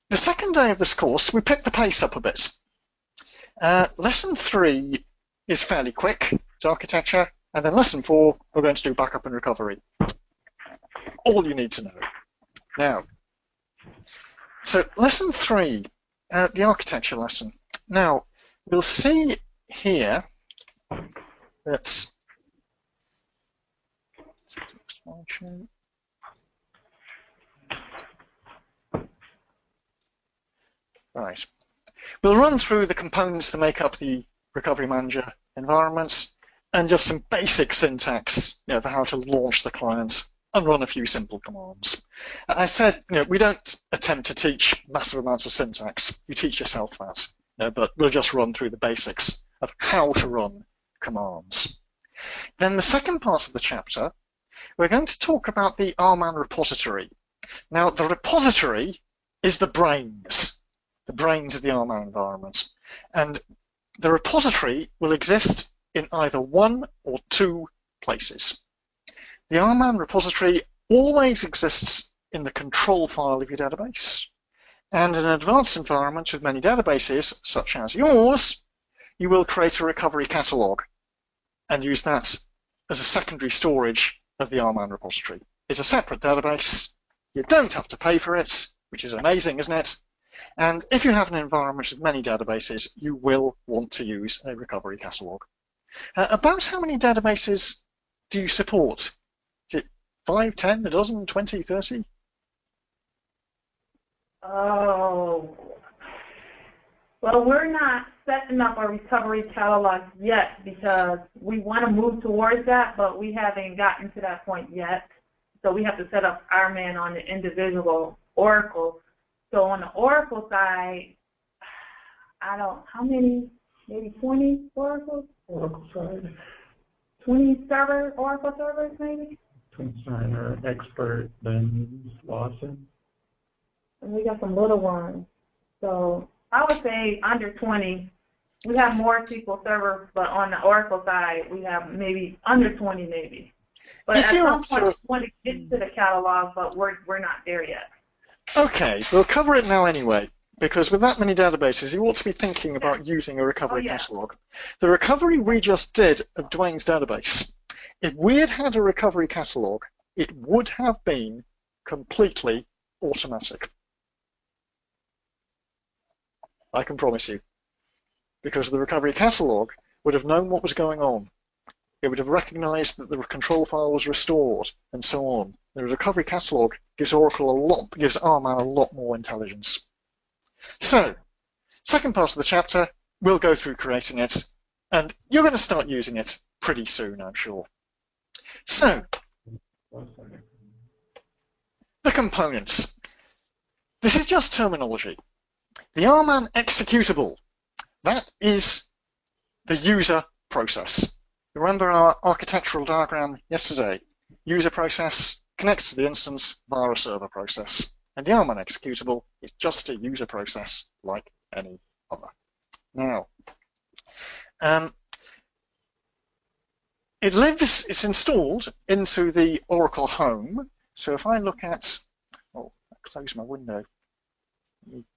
The second day of this course, we picked the pace up a bit. Lesson 3 is fairly quick, it's architecture, and then lesson 4, we're going to do backup and recovery. All you need to know. Now, so lesson 3, the architecture lesson. Now, we'll see here that right. We'll run through the components that make up the Recovery Manager environments and just some basic syntax, for how to launch the client and run a few simple commands. I said, we don't attempt to teach massive amounts of syntax. You teach yourself that, but we'll just run through the basics of how to run commands. Then the second part of the chapter, we're going to talk about the RMAN repository. Now, the repository is the brains of the RMAN environment. And the repository will exist in either one or two places. The RMAN repository always exists in the control file of your database. And in an advanced environment with many databases, such as yours, you will create a recovery catalog and use that as a secondary storage of the RMAN repository. It's a separate database. You don't have to pay for it, which is amazing, isn't it? And if you have an environment with many databases, you will want to use a recovery catalog. About how many databases do you support? Is it 5, 10, a dozen, 20, 30? Oh, well, we're not setting up a recovery catalog yet because we want to move towards that, but we haven't gotten to that point yet. So we have to set up RMAN on the individual Oracle. So on the Oracle side, how many, maybe 20 Oracles? Oracle side. 20 Oracle servers maybe? Concerner, Expert, then Lawson. And we got some little ones. So I would say under 20. We have more SQL servers, but on the Oracle side, we have maybe under 20 maybe. But at some point, we want to get to the catalog, but we're not there yet. Okay, we'll cover it now anyway, because with that many databases, you ought to be thinking about using a recovery catalog. The recovery we just did of Dwayne's database, if we had had a recovery catalog, it would have been completely automatic. I can promise you. Because the recovery catalog would have known what was going on. It would have recognized that the control file was restored, and so on. The recovery catalog gives RMAN a lot more intelligence. So, second part of the chapter, we'll go through creating it, and you're going to start using it pretty soon, I'm sure. So, the components. This is just terminology. The RMAN executable, that is the user process. Remember our architectural diagram yesterday? User process connects to the instance via a server process. And the RMAN executable is just a user process like any other. Now, it's installed into the Oracle Home. So if I look at, I close my window.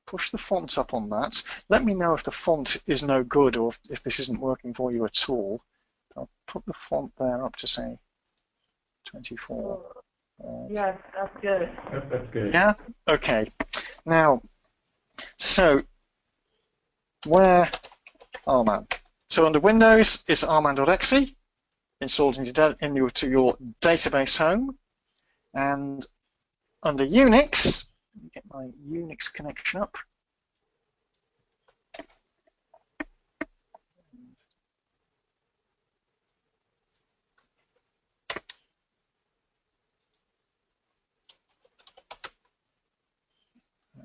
Push the font up on that. Let me know if the font is no good or if this isn't working for you at all. I'll put the font there up to say 24. Yes, that's good. That's good. Yeah? Okay. Now, so where RMAN? So under Windows, it's rman.exe, installed into your database home. And under Unix, let me get my Unix connection up.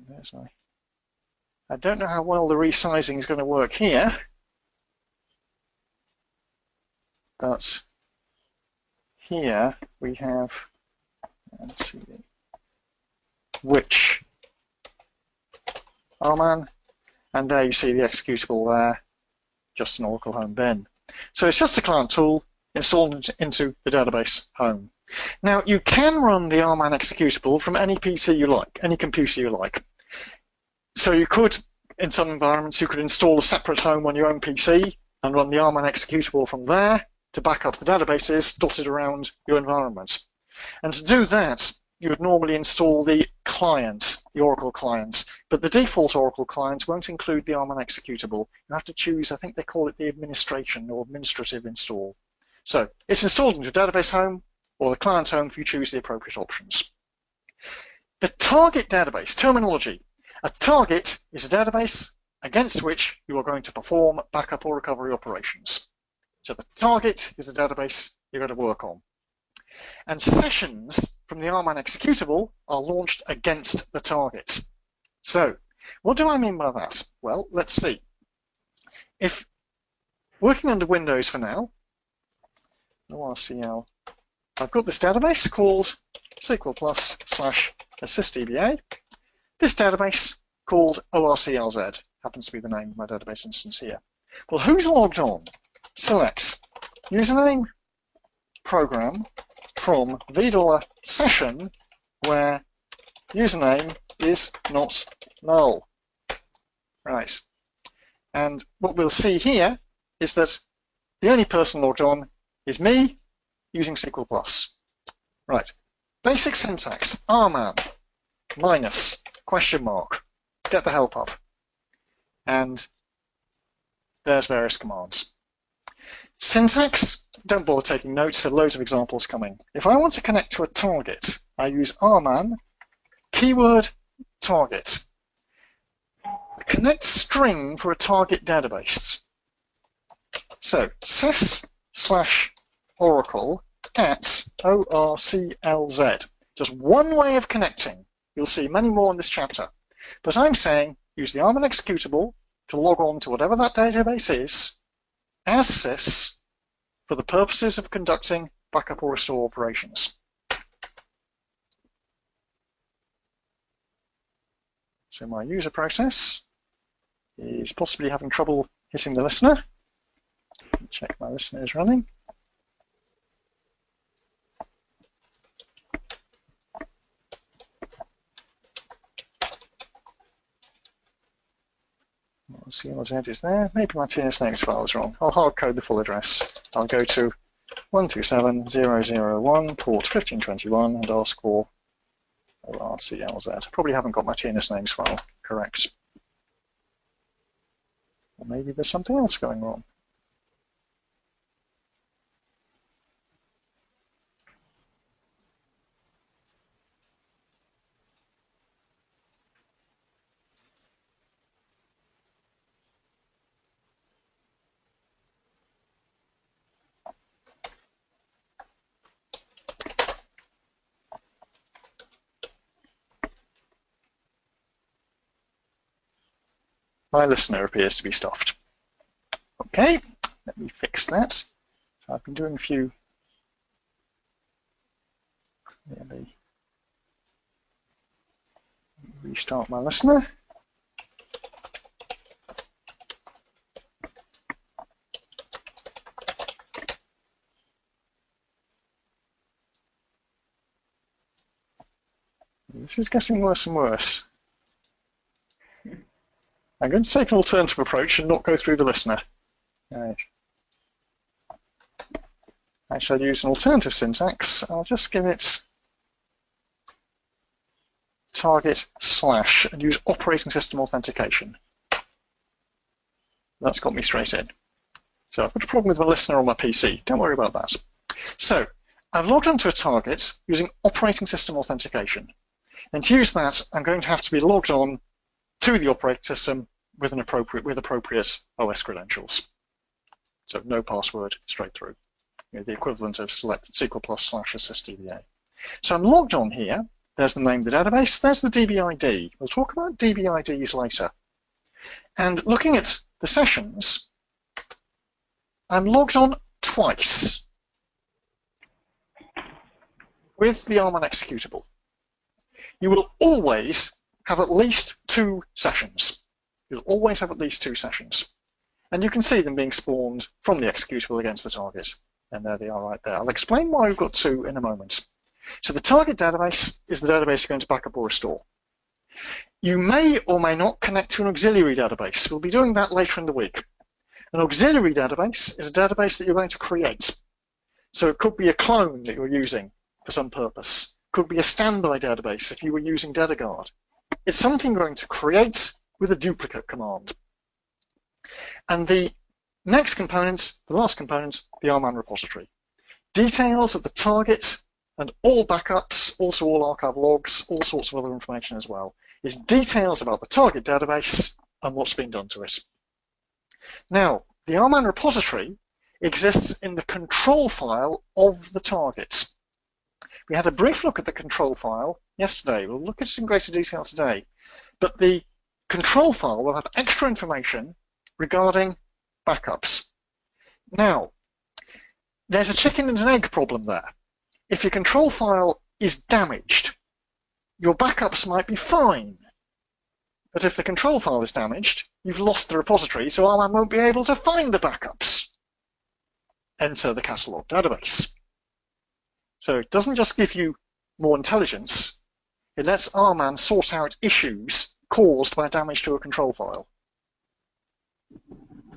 There's my. I don't know how well the resizing is going to work here, but here we have, let's see, which RMAN, and there you see the executable there, just an Oracle Home bin. So it's just a client tool installed into the database home. Now you can run the RMAN executable from any PC you like, any computer you like. So you could, in some environments, you could install a separate home on your own PC and run the RMAN executable from there to back up the databases dotted around your environment. And to do that, you would normally install the client, the Oracle client, but the default Oracle client won't include the RMAN executable. You have to choose, I think they call it the administration or administrative install. So it's installed into a database home or the client home if you choose the appropriate options. The target database terminology. A target is a database against which you are going to perform backup or recovery operations. So the target is the database you're going to work on. And sessions from the RMAN executable are launched against the target. So what do I mean by that? Well, let's see. If working under Windows for now, ORCL, I've got this database called SQL+/assistDBA. This database called ORCLZ happens to be the name of my database instance here. Well, who's logged on? Select username, program from $, session where username is not null. Right. And what we'll see here is that the only person logged on is me using SQL+. Right. Basic syntax, RMAN, minus, question mark, get the help up. And there's various commands. Syntax, don't bother taking notes, there are loads of examples coming. If I want to connect to a target, I use RMAN, keyword target. The connect string for a target database. So sys/oracle at ORCLZ. Just one way of connecting. You'll see many more in this chapter. But I'm saying use the RMAN executable to log on to whatever that database is as sys for the purposes of conducting backup or restore operations. So my user process is possibly having trouble hitting the listener. Check my listener is running. CLZ is there. Maybe my TNSNX file is wrong. I'll hard code the full address. I'll go to 127.0.0.1 port 1521 and ask for ORCLZ. I probably haven't got my TNSNX file correct. Or maybe there's something else going wrong. My listener appears to be stuffed. Okay, let me fix that. So I've been doing a few. Restart my listener. This is getting worse and worse. I'm going to take an alternative approach and not go through the listener. Right. I shall use an alternative syntax. I'll just give it target / and use operating system authentication. That's got me straight in. So I've got a problem with my listener on my PC. Don't worry about that. So I've logged onto a target using operating system authentication. And to use that, I'm going to have to be logged on to the operating system with appropriate OS credentials. So no password, straight through. The equivalent of select SQL+/assistDBA. So I'm logged on here. There's the name of the database. There's the DB ID. We'll talk about DB IDs later. And looking at the sessions, I'm logged on twice with the RMAN executable. You will always have at least 2 sessions. You'll always have at least 2 sessions. And you can see them being spawned from the executable against the target. And there they are right there. I'll explain why we've got 2 in a moment. So the target database is the database you're going to back up or restore. You may or may not connect to an auxiliary database. We'll be doing that later in the week. An auxiliary database is a database that you're going to create. So it could be a clone that you're using for some purpose. Could be a standby database if you were using DataGuard. It's something you're going to create with a duplicate command. And the next component, the last component, the RMAN repository. Details of the target and all backups, also all archive logs, all sorts of other information as well, is details about the target database and what's been done to it. Now, the RMAN repository exists in the control file of the target. We had a brief look at the control file yesterday. We'll look at it in greater detail today. But the control file will have extra information regarding backups. Now, there's a chicken and an egg problem there. If your control file is damaged, your backups might be fine. But if the control file is damaged, you've lost the repository, so RMAN won't be able to find the backups. Enter the catalog database. So it doesn't just give you more intelligence, it lets RMAN sort out issues caused by damage to a control file.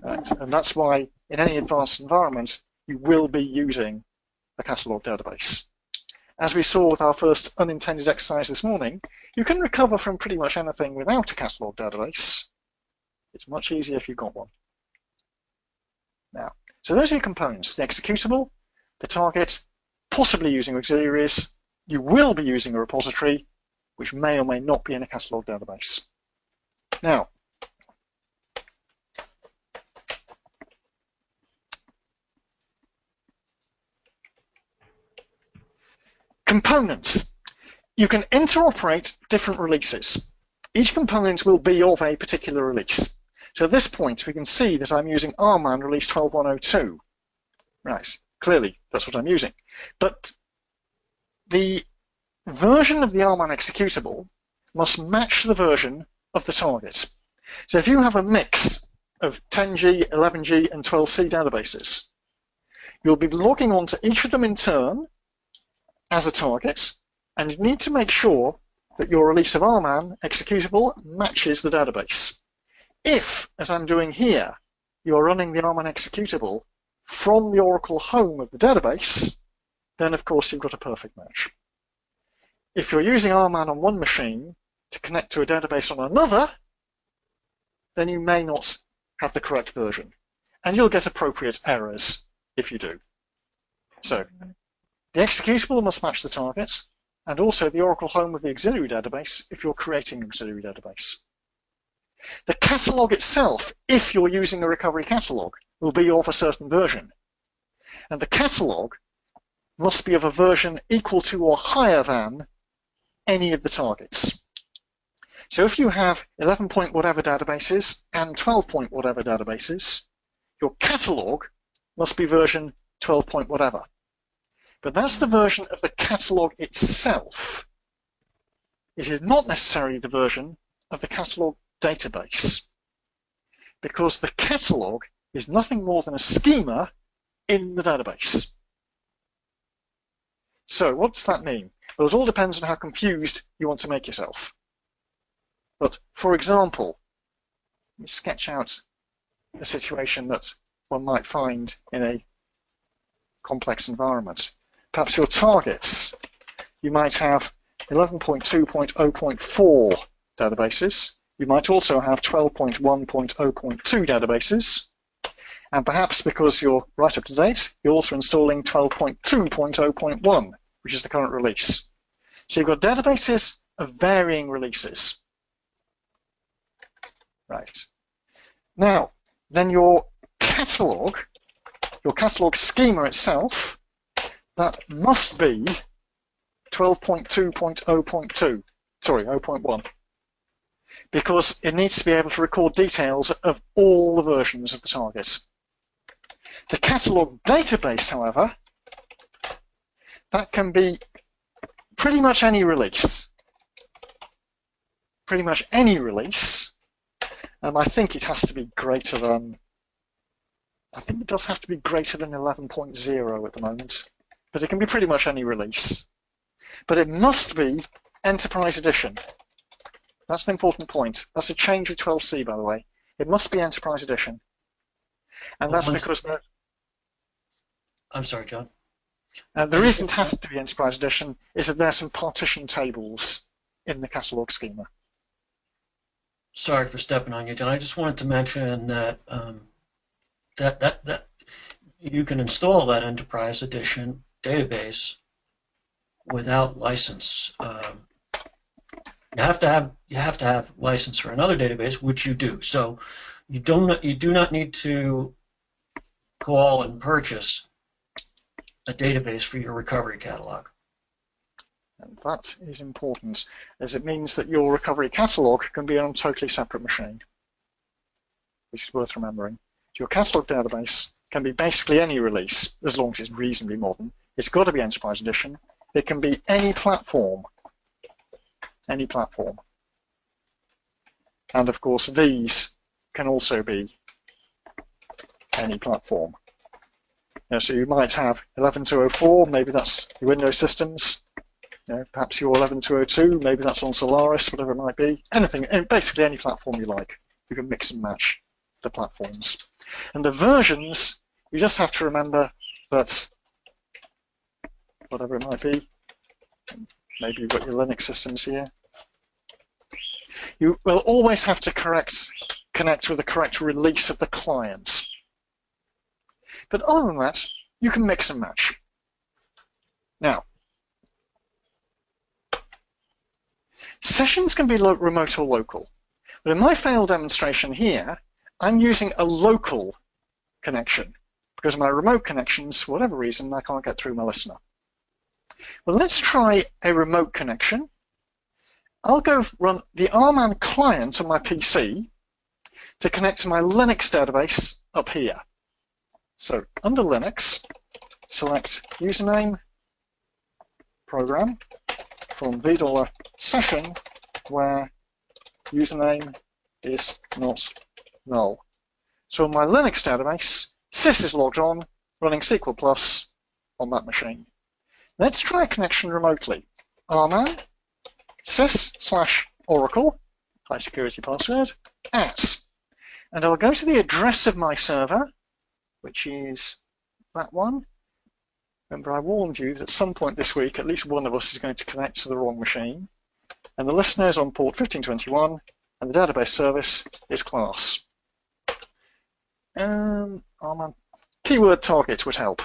Right. And that's why in any advanced environment, you will be using a catalog database. As we saw with our first unintended exercise this morning, you can recover from pretty much anything without a catalog database. It's much easier if you've got one. Now, so those are your components, the executable, the target, possibly using auxiliaries. You will be using a repository, which may or may not be in a catalog database. Now, components. You can interoperate different releases. Each component will be of a particular release. So at this point, we can see that I'm using RMAN release 12.102. Right, clearly that's what I'm using. But the version of the RMAN executable must match the version of the target. So if you have a mix of 10G, 11G, and 12C databases, you'll be logging on to each of them in turn as a target, and you need to make sure that your release of RMAN executable matches the database. If, as I'm doing here, you're running the RMAN executable from the Oracle home of the database, then of course you've got a perfect match. If you're using RMAN on one machine to connect to a database on another, then you may not have the correct version, and you'll get appropriate errors if you do. So, the executable must match the target, and also the Oracle home of the auxiliary database if you're creating an auxiliary database. The catalog itself, if you're using a recovery catalog, will be of a certain version. And the catalog must be of a version equal to or higher than any of the targets. So if you have 11 point whatever databases and 12 point whatever databases, your catalog must be version 12 point whatever. But that's the version of the catalog itself. It is not necessarily the version of the catalog database, because the catalog is nothing more than a schema in the database. So what does that mean? Well, it all depends on how confused you want to make yourself. But for example, let me sketch out a situation that one might find in a complex environment. Perhaps your targets, you might have 11.2.0.4 databases. You might also have 12.1.0.2 databases. And perhaps because you're right up to date, you're also installing 12.2.0.1, which is the current release. So you've got databases of varying releases. Right. Now, then your catalog schema itself, that must be 12.2.0.2, sorry, 0.1, because it needs to be able to record details of all the versions of the target. The catalog database, however, that can be pretty much any release. Pretty much any release. I think it has to be greater than, I think it does have to be greater than 11.0 at the moment, but it can be pretty much any release. But it must be Enterprise Edition. That's an important point. That's a change with 12c, by the way. It must be Enterprise Edition. And that's because I'm sorry, John. the reason it has to be Enterprise Edition is that there's some partition tables in the catalog schema. Sorry for stepping on you, John. I just wanted to mention that that you can install that Enterprise Edition database without license. You have to have license for another database, which you do. So you do not need to call and purchase a database for your recovery catalog. And that is important, as it means that your recovery catalog can be on a totally separate machine, which is worth remembering. Your catalog database can be basically any release, as long as it's reasonably modern. It's got to be Enterprise Edition. It can be any platform. Any platform. And of course, these can also be any platform. So you might have 11.204, maybe that's your Windows systems. Perhaps your 11.202, maybe that's on Solaris, whatever it might be. Anything, basically any platform you like. You can mix and match the platforms. And the versions, you just have to remember that, whatever it might be, maybe you've got your Linux systems here. You will always have to connect with the correct release of the client. But other than that, you can mix and match. Now, sessions can be remote or local. But in my failed demonstration here, I'm using a local connection because my remote connections, for whatever reason, I can't get through my listener. Well, let's try a remote connection. I'll go run the RMAN client on my PC to connect to my Linux database up here. So under Linux, select username, program from $v session where username is not null. So in my Linux database, sys is logged on, running SQL Plus on that machine. Let's try a connection remotely. RMAN sys/oracle, high security password, @ and I'll go to the address of my server, which is that one. Remember, I warned you that at some point this week, at least one of us is going to connect to the wrong machine. And the listener is on port 1521, and the database service is class. RMAN keyword target would help.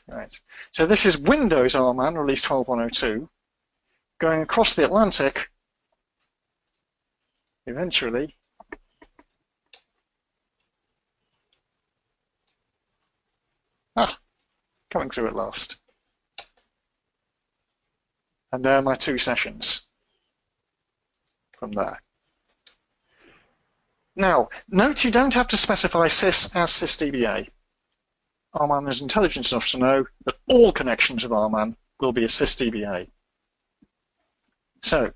Right. So this is Windows RMAN, release 12.102, going across the Atlantic, eventually, coming through at last. And there are my two sessions from there. Now, note you don't have to specify sys as sysdba. RMAN is intelligent enough to know that all connections of RMAN will be a sysdba. So,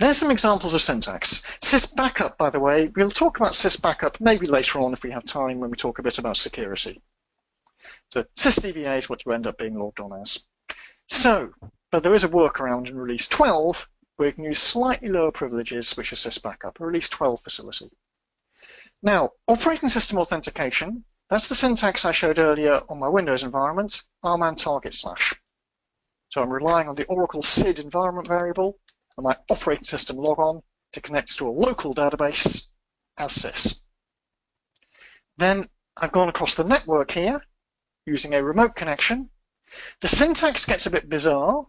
there's some examples of syntax. Sysbackup, by the way, we'll talk about sysbackup maybe later on if we have time when we talk a bit about security. So sysdba is what you end up being logged on as. So, but there is a workaround in release 12 where you can use slightly lower privileges, which is sysbackup, a release 12 facility. Now, operating system authentication, that's the syntax I showed earlier on my Windows environment, RMAN target /. So I'm relying on the Oracle SID environment variable and my operating system logon to connect to a local database as sys. Then I've gone across the network here using a remote connection. The syntax gets a bit bizarre.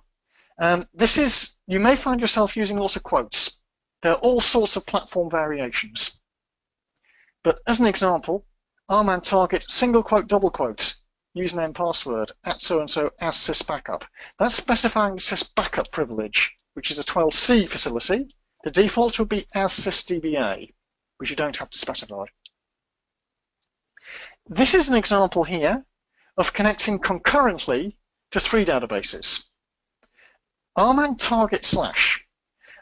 You may find yourself using lots of quotes. There are all sorts of platform variations. But as an example, RMAN target single quote, double quote, username, password, @ so-and-so as sysbackup. That's specifying the sysbackup privilege, which is a 12c facility. The default would be as sysdba, which you don't have to specify. This is an example here of connecting concurrently to 3 databases. RMAN target /.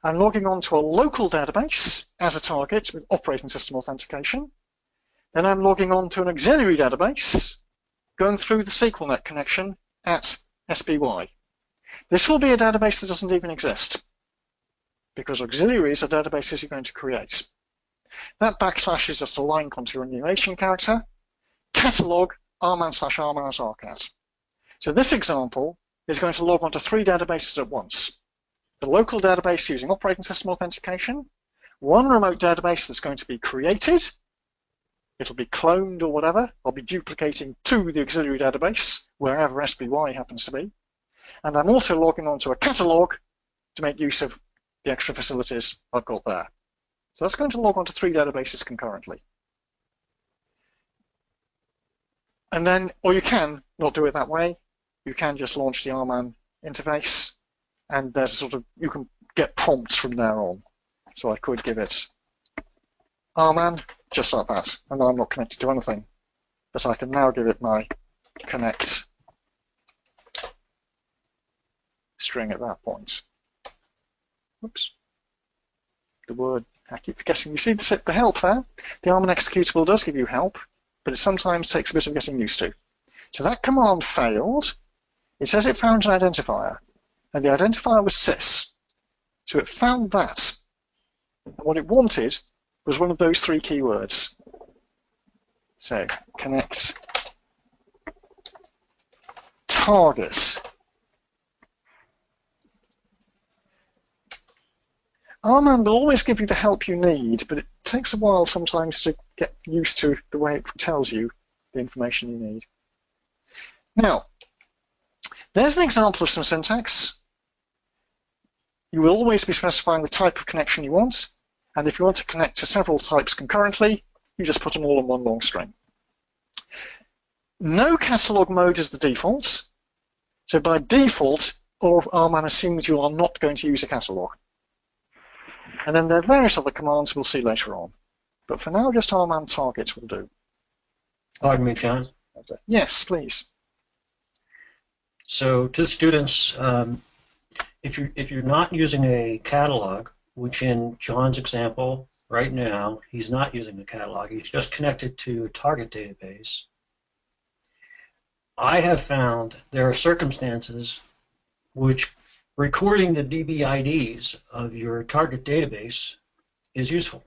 I'm logging on to a local database as a target with operating system authentication. Then I'm logging on to an auxiliary database, going through the SQLnet connection at SBY. This will be a database that doesn't even exist, because auxiliaries are databases you're going to create. That backslash is just a line continuation character. Catalog RMAN/RMAN as RCAT. So this example is going to log onto 3 databases at once. The local database using operating system authentication, one remote database that's going to be created. It'll be cloned or whatever. I'll be duplicating to the auxiliary database, wherever SBY happens to be. And I'm also logging onto a catalog to make use of the extra facilities I've got there. So that's going to log onto 3 databases concurrently. And then, or you can not do it that way. You can just launch the RMAN interface, and there's sort of, you can get prompts from there on. So I could give it RMAN, just like that, and I'm not connected to anything. But I can now give it my connect string at that point. Oops. The word, I keep forgetting. You see the help there? The RMAN executable does give you help, but it sometimes takes a bit of getting used to. So that command failed. It says it found an identifier, and the identifier was sys. So it found that. And what it wanted was one of those 3 keywords. So connect target. RMAN will always give you the help you need, but it takes a while sometimes to get used to the way it tells you the information you need. Now, there's an example of some syntax. You will always be specifying the type of connection you want, and if you want to connect to several types concurrently, you just put them all in one long string. No catalog mode is the default, so by default, RMAN assumes you are not going to use a catalog. And then there are various other commands we'll see later on. But for now, just RMAN targets will do. Pardon me, John. Yes, please. So to students, if you're not using a catalog, which in John's example right now, he's not using a catalog, he's just connected to a target database, I have found there are circumstances which recording the DB IDs of your target database is useful.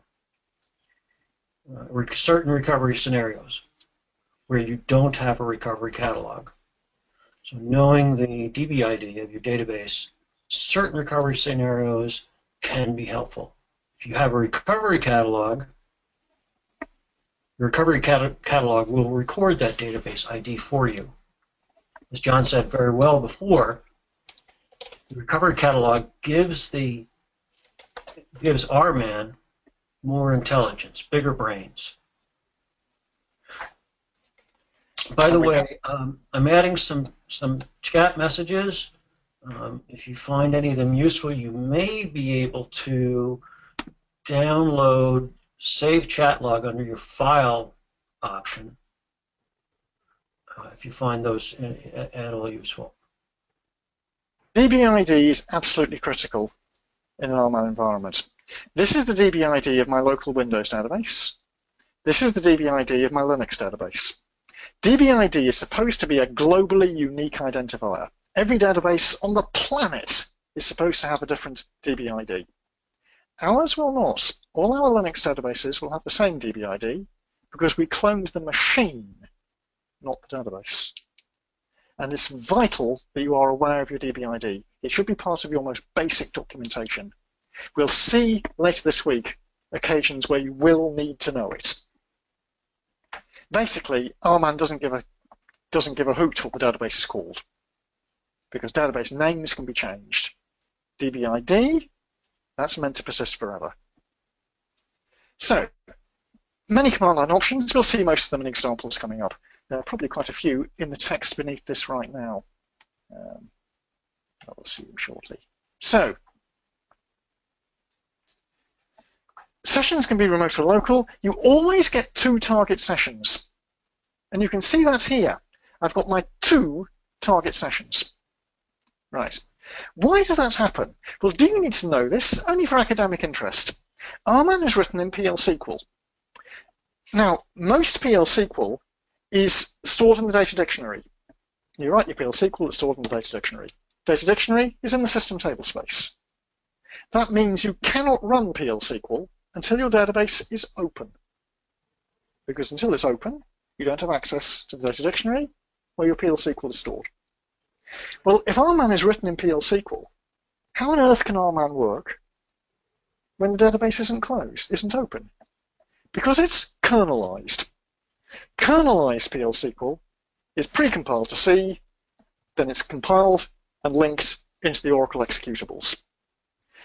Certain recovery scenarios where you don't have a recovery catalog. So knowing the DB ID of your database, certain recovery scenarios can be helpful. If you have a recovery catalog, your recovery catalog will record that database ID for you. As John said very well before, the recovery catalog gives RMAN more intelligence, bigger brains. By the way, I'm adding some chat messages. If you find any of them useful, you may be able to download Save Chat Log under your File option if you find those at all useful. DBID is absolutely critical in an RMAN environment. This is the DBID of my local Windows database. This is the DBID of my Linux database. DBID is supposed to be a globally unique identifier. Every database on the planet is supposed to have a different DBID. Ours will not. All our Linux databases will have the same DBID because we cloned the machine, not the database. And it's vital that you are aware of your DBID. It should be part of your most basic documentation. We'll see later this week occasions where you will need to know it. Basically, RMAN doesn't give a hoot what the database is called, because database names can be changed. DBID, that's meant to persist forever. So, many command line options. We'll see most of them in examples coming up. There are probably quite a few in the text beneath this right now. We'll see them shortly. So, sessions can be remote or local. You always get 2 target sessions. And you can see that here. I've got my 2 target sessions. Right. Why does that happen? Well, do you need to know this? Only for academic interest. RMAN is written in PL SQL. Now, most PL SQL is stored in the data dictionary. You write your PL SQL, it's stored in the data dictionary. Data dictionary is in the system table space. That means you cannot run PL/SQL until your database is open. Because until it's open, you don't have access to the data dictionary where your PL/SQL is stored. Well, if RMAN is written in PL/SQL, how on earth can RMAN work when the database isn't closed, isn't open? Because it's kernelized. Kernelized PL/SQL is precompiled to C, then it's compiled and linked into the Oracle executables.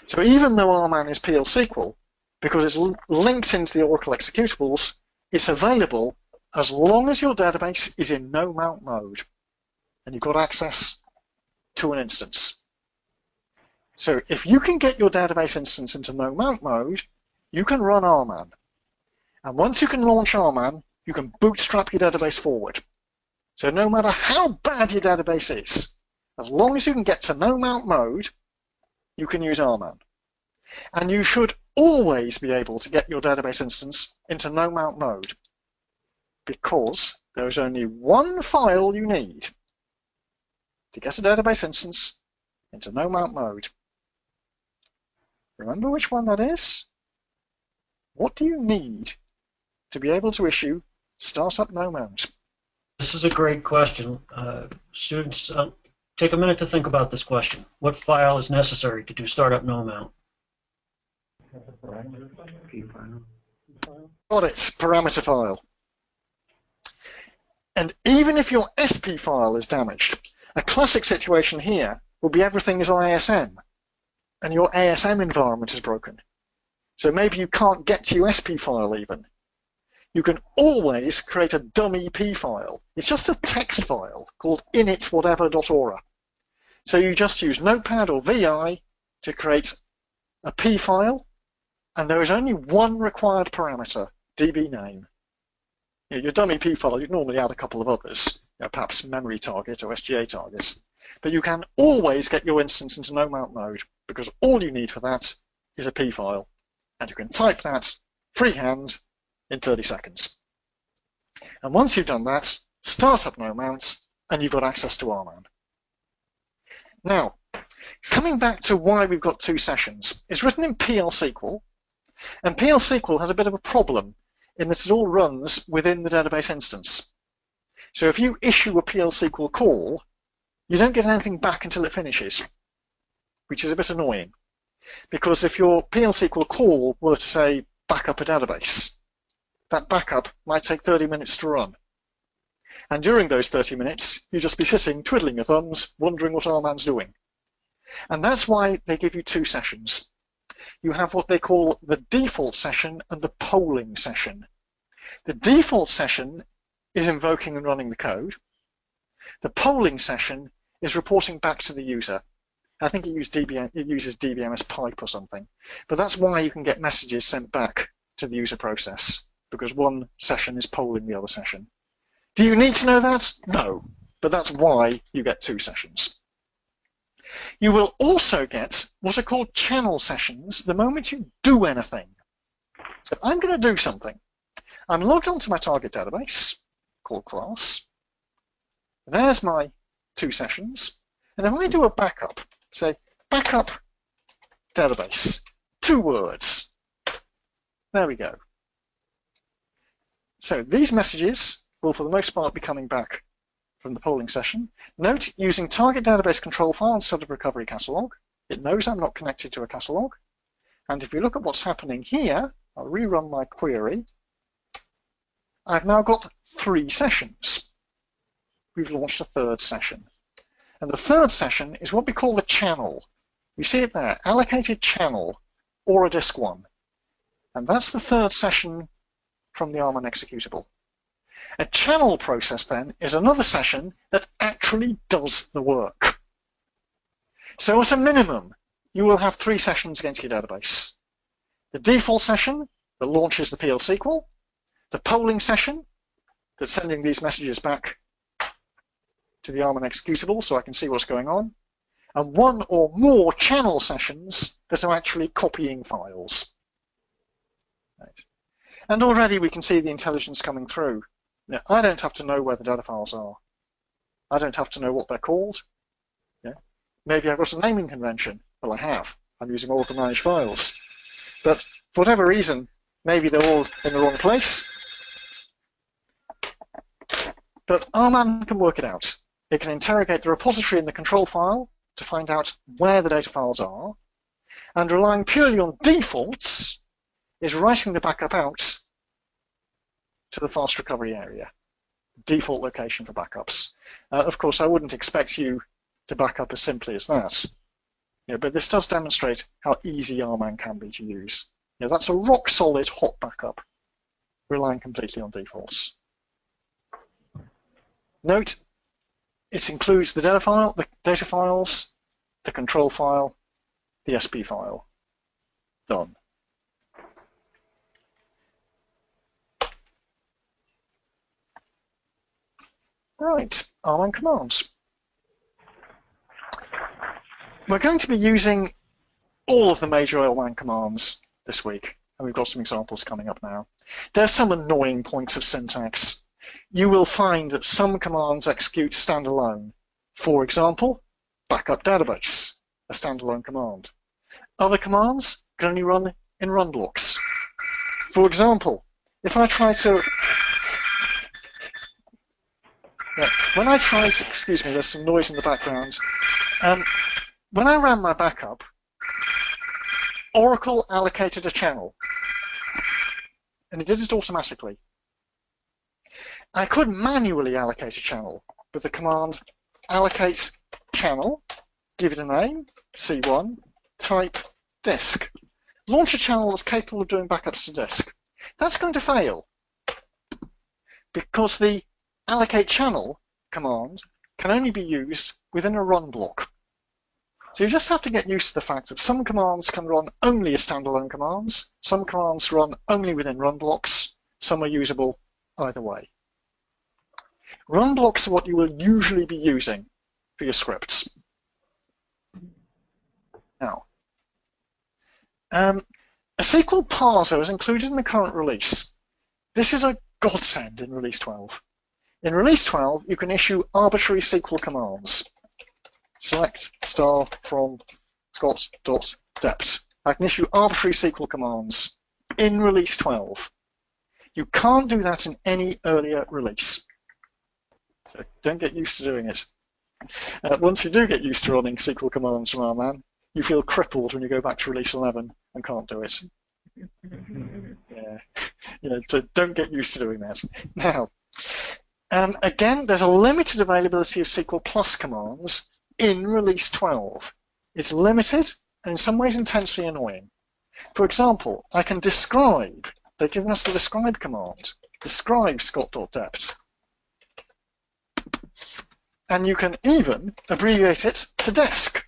So even though RMAN is PL/SQL, because it's linked into the Oracle executables, it's available as long as your database is in no mount mode and you've got access to an instance. So if you can get your database instance into no mount mode, you can run RMAN. And once you can launch RMAN, you can bootstrap your database forward. So no matter how bad your database is, as long as you can get to no mount mode, you can use RMAN. And you should always be able to get your database instance into no mount mode, because there is only one file you need to get a database instance into no mount mode. Remember which one that is? What do you need to be able to issue startup no mount? This is a great question. Students, take a minute to think about this question. What file is necessary to do startup no mount? Got it, parameter file. And even if your SP file is damaged, a classic situation here will be everything is on ASM, and your ASM environment is broken. So maybe you can't get to your SP file even. You can always create a dummy P file. It's just a text file called init.whatever.aura. So you just use Notepad or VI to create a P file, and there is only one required parameter, DB name. Your dummy P file, you'd normally add a couple of others, perhaps memory target or SGA targets. But you can always get your instance into no mount mode, because all you need for that is a P file. And you can type that freehand in 30 seconds. And once you've done that, start up no mount, and you've got access to RMAN. Now, coming back to why we've got two sessions, it's written in PL/SQL, and PL/SQL has a bit of a problem in that it all runs within the database instance. So if you issue a PL/SQL call, you don't get anything back until it finishes, which is a bit annoying. Because if your PL/SQL call were to say back up a database, that backup might take 30 minutes to run. And during those 30 minutes, you'd just be sitting, twiddling your thumbs, wondering what RMAN's doing. And that's why they give you two sessions. You have what they call the default session and the polling session. The default session is invoking and running the code. The polling session is reporting back to the user. I think it uses DBMS pipe or something. But that's why you can get messages sent back to the user process, because one session is polling the other session. Do you need to know that? No, but that's why you get two sessions. You will also get what are called channel sessions the moment you do anything. So I'm going to do something. I'm logged onto my target database, called class. There's my two sessions. And if I do a backup, say backup database, 2 words. There we go. So these messages will, for the most part, be coming back from the polling session. Note, using target database control file instead of recovery catalog, it knows I'm not connected to a catalog. And if you look at what's happening here, I'll rerun my query. I've now got 3 sessions. We've launched a 3rd session. And the 3rd session is what we call the channel. You see it there, allocated channel, or a disk 1. And that's the 3rd session from the RMAN executable. A channel process, then, is another session that actually does the work. So at a minimum, you will have 3 sessions against your database. The default session that launches the PL/SQL, the polling session that's sending these messages back to the RMAN executable so I can see what's going on, and 1 or more channel sessions that are actually copying files. Right. And already we can see the intelligence coming through. Now, I don't have to know where the data files are. I don't have to know what they're called. Yeah. Maybe I've got a naming convention. Well, I have. I'm using Oracle Managed Files. But for whatever reason, maybe they're all in the wrong place. But RMAN can work it out. It can interrogate the repository in the control file to find out where the data files are, and relying purely on defaults is writing the backup out to the fast recovery area, default location for backups. Of course, I wouldn't expect you to back up as simply as that, but this does demonstrate how easy RMAN can be to use. That's a rock-solid hot backup, relying completely on defaults. Note, it includes the data files, the control file, the SP file. Done. Right, RMAN commands. We're going to be using all of the major RMAN commands this week, and we've got some examples coming up now. There's some annoying points of syntax. You will find that some commands execute standalone. For example, backup database, a standalone command. Other commands can only run in run blocks. For example, if I try to excuse me, there's some noise in the background. When I ran my backup, Oracle allocated a channel, and it did it automatically. I could manually allocate a channel with the command allocate channel, give it a name, C1, type disk. Launch a channel that's capable of doing backups to disk. That's going to fail because the allocate channel command can only be used within a run block. So you just have to get used to the fact that some commands can run only as standalone commands, some commands run only within run blocks, some are usable either way. Run blocks are what you will usually be using for your scripts. Now, a SQL parser is included in the current release. This is a godsend in Release 12. In Release 12, you can issue arbitrary SQL commands. Select star from Scott.dept. I can issue arbitrary SQL commands in Release 12. You can't do that in any earlier release. So don't get used to doing it. Once you do get used to running SQL commands from RMAN, you feel crippled when you go back to Release 11 and can't do it. So don't get used to doing that. Now, again, there's a limited availability of SQL Plus commands in Release 12. It's limited and in some ways intensely annoying. For example, I can describe. They've given us the describe command. Describe Scott.dept. And you can even abbreviate it to desk.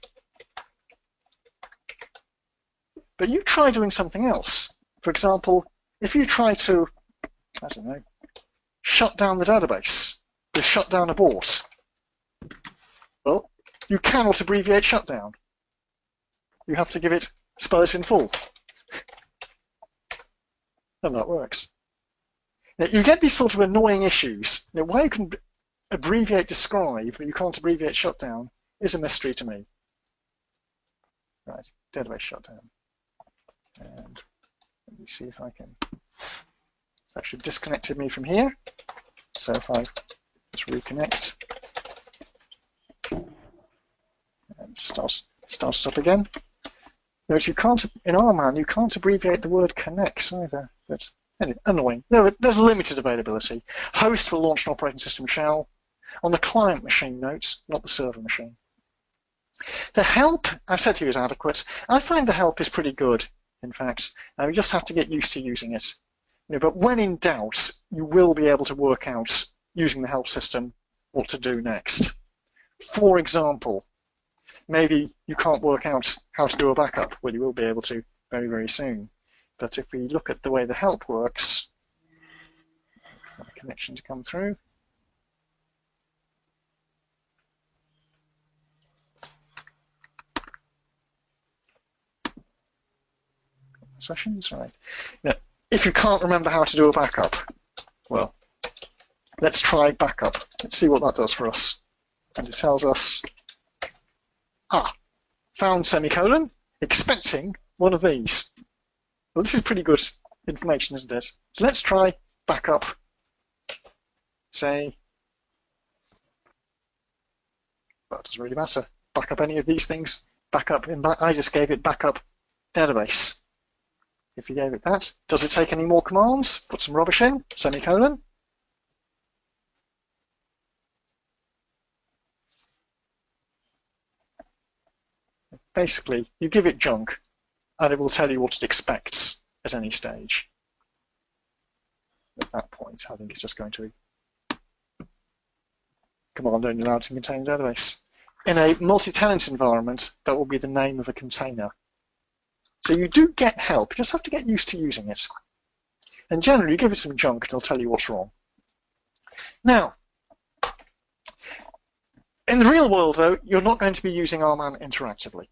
But you try doing something else. For example, if you try to, I don't know, shut down the database with shutdown abort, well, you cannot abbreviate shutdown. You have to spell it in full. And that works. Now, you get these sort of annoying issues. Now, why you can abbreviate describe, but you can't abbreviate shutdown, is a mystery to me. Right, database shutdown. And let me see if I can. It's actually disconnected me from here. So if I just reconnect and start up again. Notice you can't, in RMAN, you can't abbreviate the word connects either. That's anyway, annoying. No, there's limited availability. Host will launch an operating system shell on the client machine notes, not the server machine. The help, I've said to you, is adequate. I find the help is pretty good, in fact. We just have to get used to using it. But when in doubt, you will be able to work out, using the help system, what to do next. For example, maybe you can't work out how to do a backup. Well, you will be able to very, very soon. But if we look at the way the help works, connection to come through. Sessions, right. Now, if you can't remember how to do a backup, well, let's try backup. Let's see what that does for us. And it tells us found semicolon, expecting one of these. Well, this is pretty good information, isn't it? So let's try backup, say, well, it doesn't really matter. Backup any of these things. Backup, I just gave it backup database. If you gave it that, does it take any more commands? Put some rubbish in, semicolon. Basically, you give it junk, and it will tell you what it expects at any stage. At that point, I think it's just going to command only allowed to contain a database. In a multi-tenant environment, that will be the name of a container. So you do get help, you just have to get used to using it. And generally, you give it some junk, and it'll tell you what's wrong. Now, in the real world, though, you're not going to be using RMAN interactively.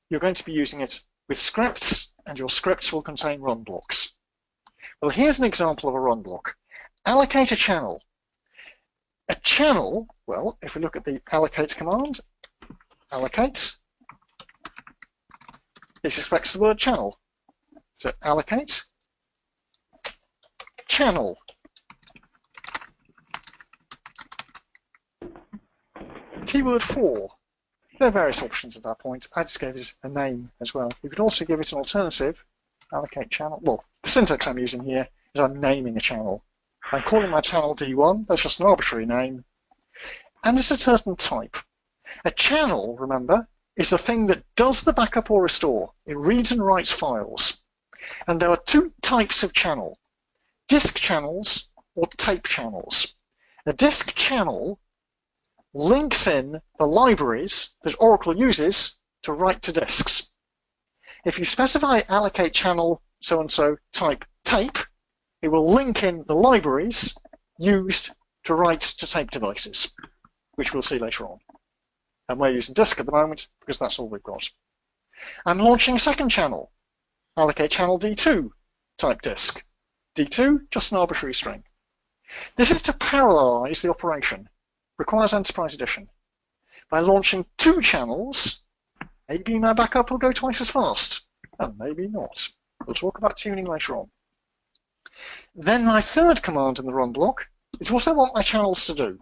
You're going to be using it with scripts, and your scripts will contain run blocks. Well, here's an example of a run block. Allocate a channel. A channel, well, if we look at the allocate command, allocate, this expects the word channel. So allocate, channel. Keyword 4. There are various options at that point. I just gave it a name as well. You could also give it an alternative, allocate channel. Well, the syntax I'm using here is I'm naming a channel. I'm calling my channel D1, that's just an arbitrary name. And it's a certain type. A channel, remember, is the thing that does the backup or restore. It reads and writes files. And there are two types of channel, disk channels or tape channels. A disk channel links in the libraries that Oracle uses to write to disks. If you specify allocate channel so-and-so type tape, it will link in the libraries used to write to tape devices, which we'll see later on. And we're using disk at the moment because that's all we've got. I'm launching a second channel, allocate channel D2 type disk. D2, just an arbitrary string. This is to parallelize the operation. Requires Enterprise Edition. By launching two channels, maybe my backup will go twice as fast, and maybe not. We'll talk about tuning later on. Then my third command in the run block is what I want my channels to do.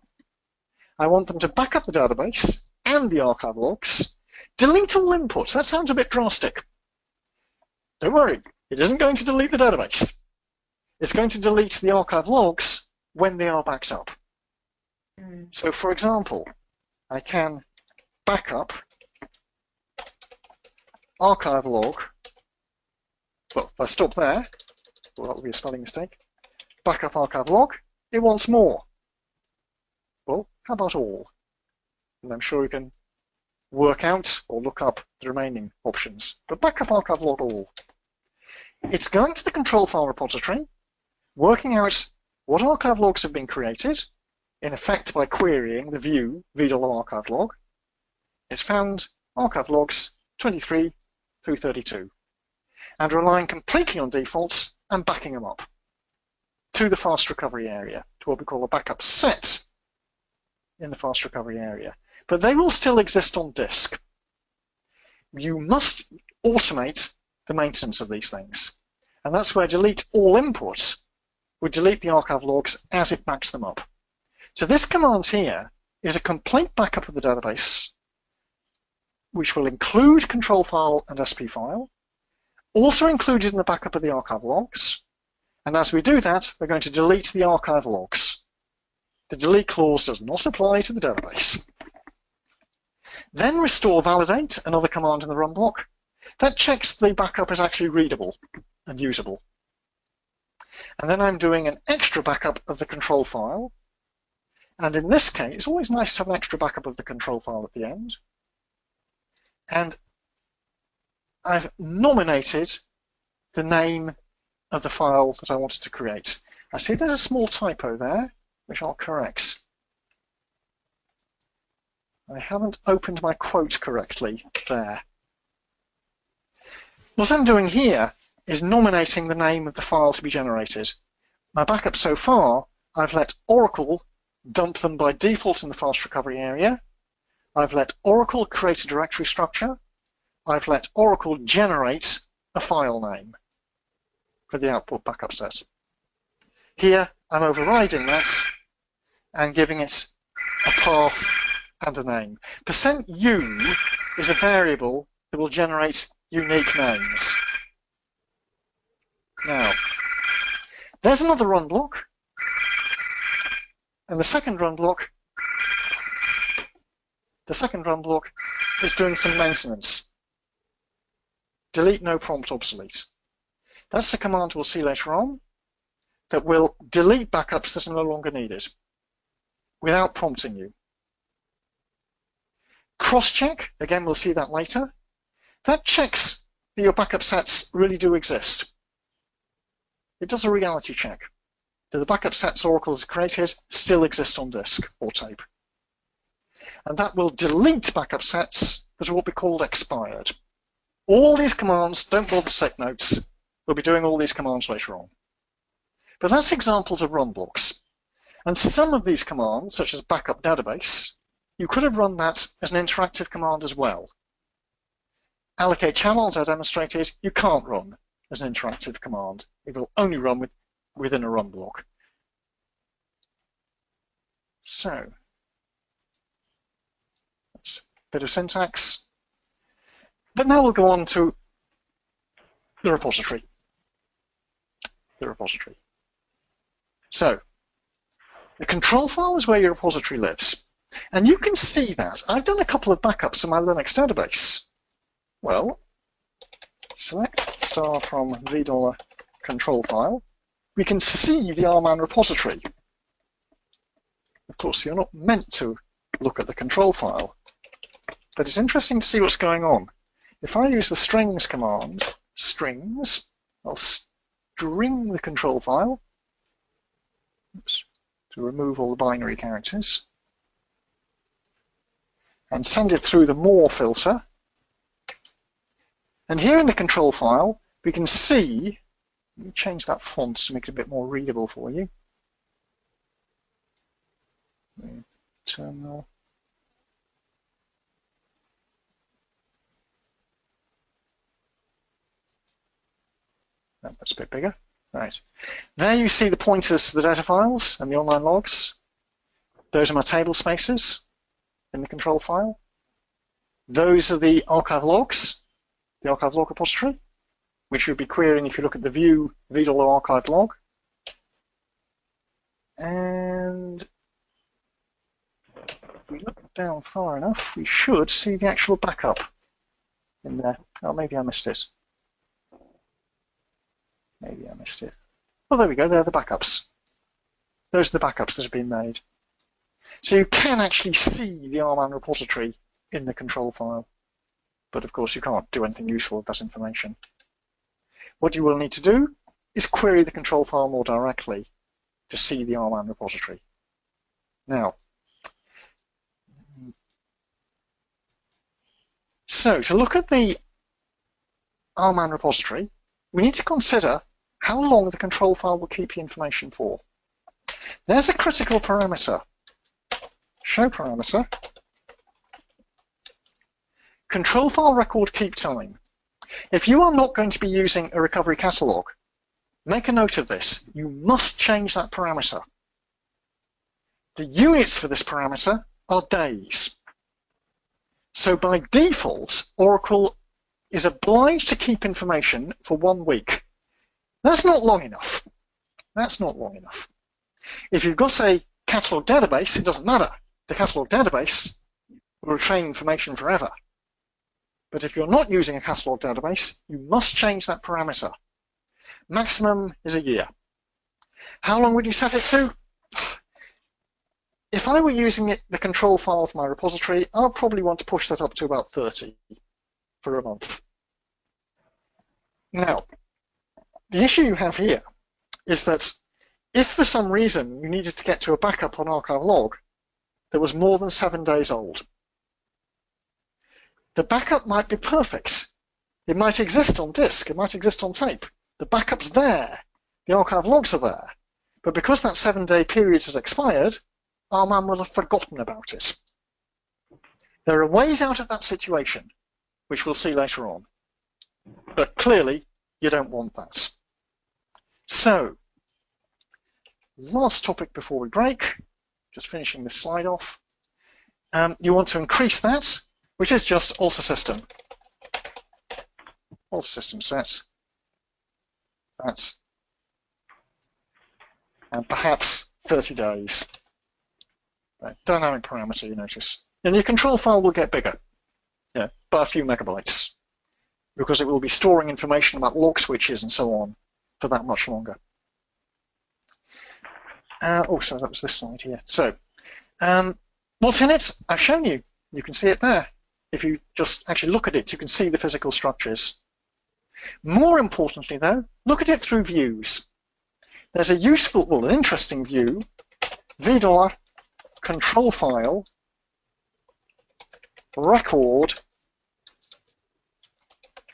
I want them to back up the database and the archive logs, delete all inputs. That sounds a bit drastic. Don't worry, it isn't going to delete the database. It's going to delete the archive logs when they are backed up. So, for example, I can backup archive log. Well, if I stop there, well, that would be a spelling mistake. Backup archive log, it wants more. Well, how about all? And I'm sure you can work out or look up the remaining options. But backup archive log all. It's going to the control file repository, working out what archive logs have been created, in effect by querying the view vdal archive log. It's found archive logs 23 through 32 and relying completely on defaults and backing them up to the fast recovery area, to what we call a backup set in the fast recovery area. But they will still exist on disk. You must automate the maintenance of these things. And that's where delete all input would delete the archive logs as it backs them up. So this command here is a complete backup of the database, which will include control file and SP file, also included in the backup of the archive logs. And as we do that, we're going to delete the archive logs. The delete clause does not apply to the database. Then restore validate, another command in the run block. That checks the backup is actually readable and usable. And then I'm doing an extra backup of the control file. And in this case, it's always nice to have an extra backup of the control file at the end. And I've nominated the name of the file that I wanted to create. I see there's a small typo there, which I'll correct. I haven't opened my quote correctly there. What I'm doing here is nominating the name of the file to be generated. My backup so far, I've let Oracle dump them by default in the fast recovery area. I've let Oracle create a directory structure. I've let Oracle generate a file name for the output backup set. Here, I'm overriding that and giving it a path and a name. %u is a variable that will generate unique names. Now, there's another run block, and the second run block is doing some maintenance. Delete no prompt obsolete. That's the command we'll see later on that will delete backups that are no longer needed without prompting you. Cross-check, again, we'll see that later. That checks that your backup sets really do exist. It does a reality check that the backup sets Oracle has created still exist on disk or tape. And that will delete backup sets that are what we called expired. All these commands, don't bother sec notes, we'll be doing all these commands later on. But that's examples of run blocks. And some of these commands, such as backup database, you could have run that as an interactive command as well. Allocate channels, I demonstrated, you can't run as an interactive command. It will only run within a run block. So, that's a bit of syntax. But now we'll go on to the repository. So, the control file is where your repository lives. And you can see that. I've done a couple of backups of my Linux database. Well, select star from $v control file. We can see the RMAN repository. Of course, you're not meant to look at the control file, but it's interesting to see what's going on. If I use the strings command, strings, I'll string the control file to remove all the binary characters and send it through the more filter. And here in the control file, we can see, let me change that font to make it a bit more readable for you. Terminal. That's a bit bigger. Right. There you see the pointers to the data files and the online logs. Those are my table spaces in the control file. Those are the archive logs, the archive log repository, which you'll be querying if you look at the view $v archive log. And if we look down far enough, we should see the actual backup in there. Oh, maybe I missed it. Oh, there we go. They're the backups. Those are the backups that have been made. So you can actually see the RMAN repository in the control file. But of course, you can't do anything useful with that information. What you will need to do is query the control file more directly to see the RMAN repository. Now, so to look at the RMAN repository, we need to consider how long the control file will keep the information for. There's a critical parameter. Show parameter. Control file record keep time. If you are not going to be using a recovery catalog, make a note of this. You must change that parameter. The units for this parameter are days. So by default, Oracle is obliged to keep information for 1 week. That's not long enough. If you've got a catalog database, it doesn't matter. The catalog database will retain information forever. But if you're not using a catalog database, you must change that parameter. Maximum is a year. How long would you set it to? If I were using the control file for my repository, I'll probably want to push that up to about 30 for a month. Now, the issue you have here is that if for some reason you needed to get to a backup on archive log that was more than 7 days old, the backup might be perfect. It might exist on disk, it might exist on tape. The backup's there, the archive logs are there. But because that 7-day period has expired, RMAN will have forgotten about it. There are ways out of that situation, which we'll see later on. But clearly, you don't want that. So, last topic before we break, just finishing this slide off. You want to increase that, which is just alter system. Alter system set. That. And perhaps 30 days. Right. Dynamic parameter, you notice. And your control file will get bigger, by a few megabytes, because it will be storing information about log switches and so on for that much longer. So that was this slide here. So, what's in it? I've shown you. You can see it there. If you just actually look at it, you can see the physical structures. More importantly, though, look at it through views. There's a useful, an interesting view, $, control file, record,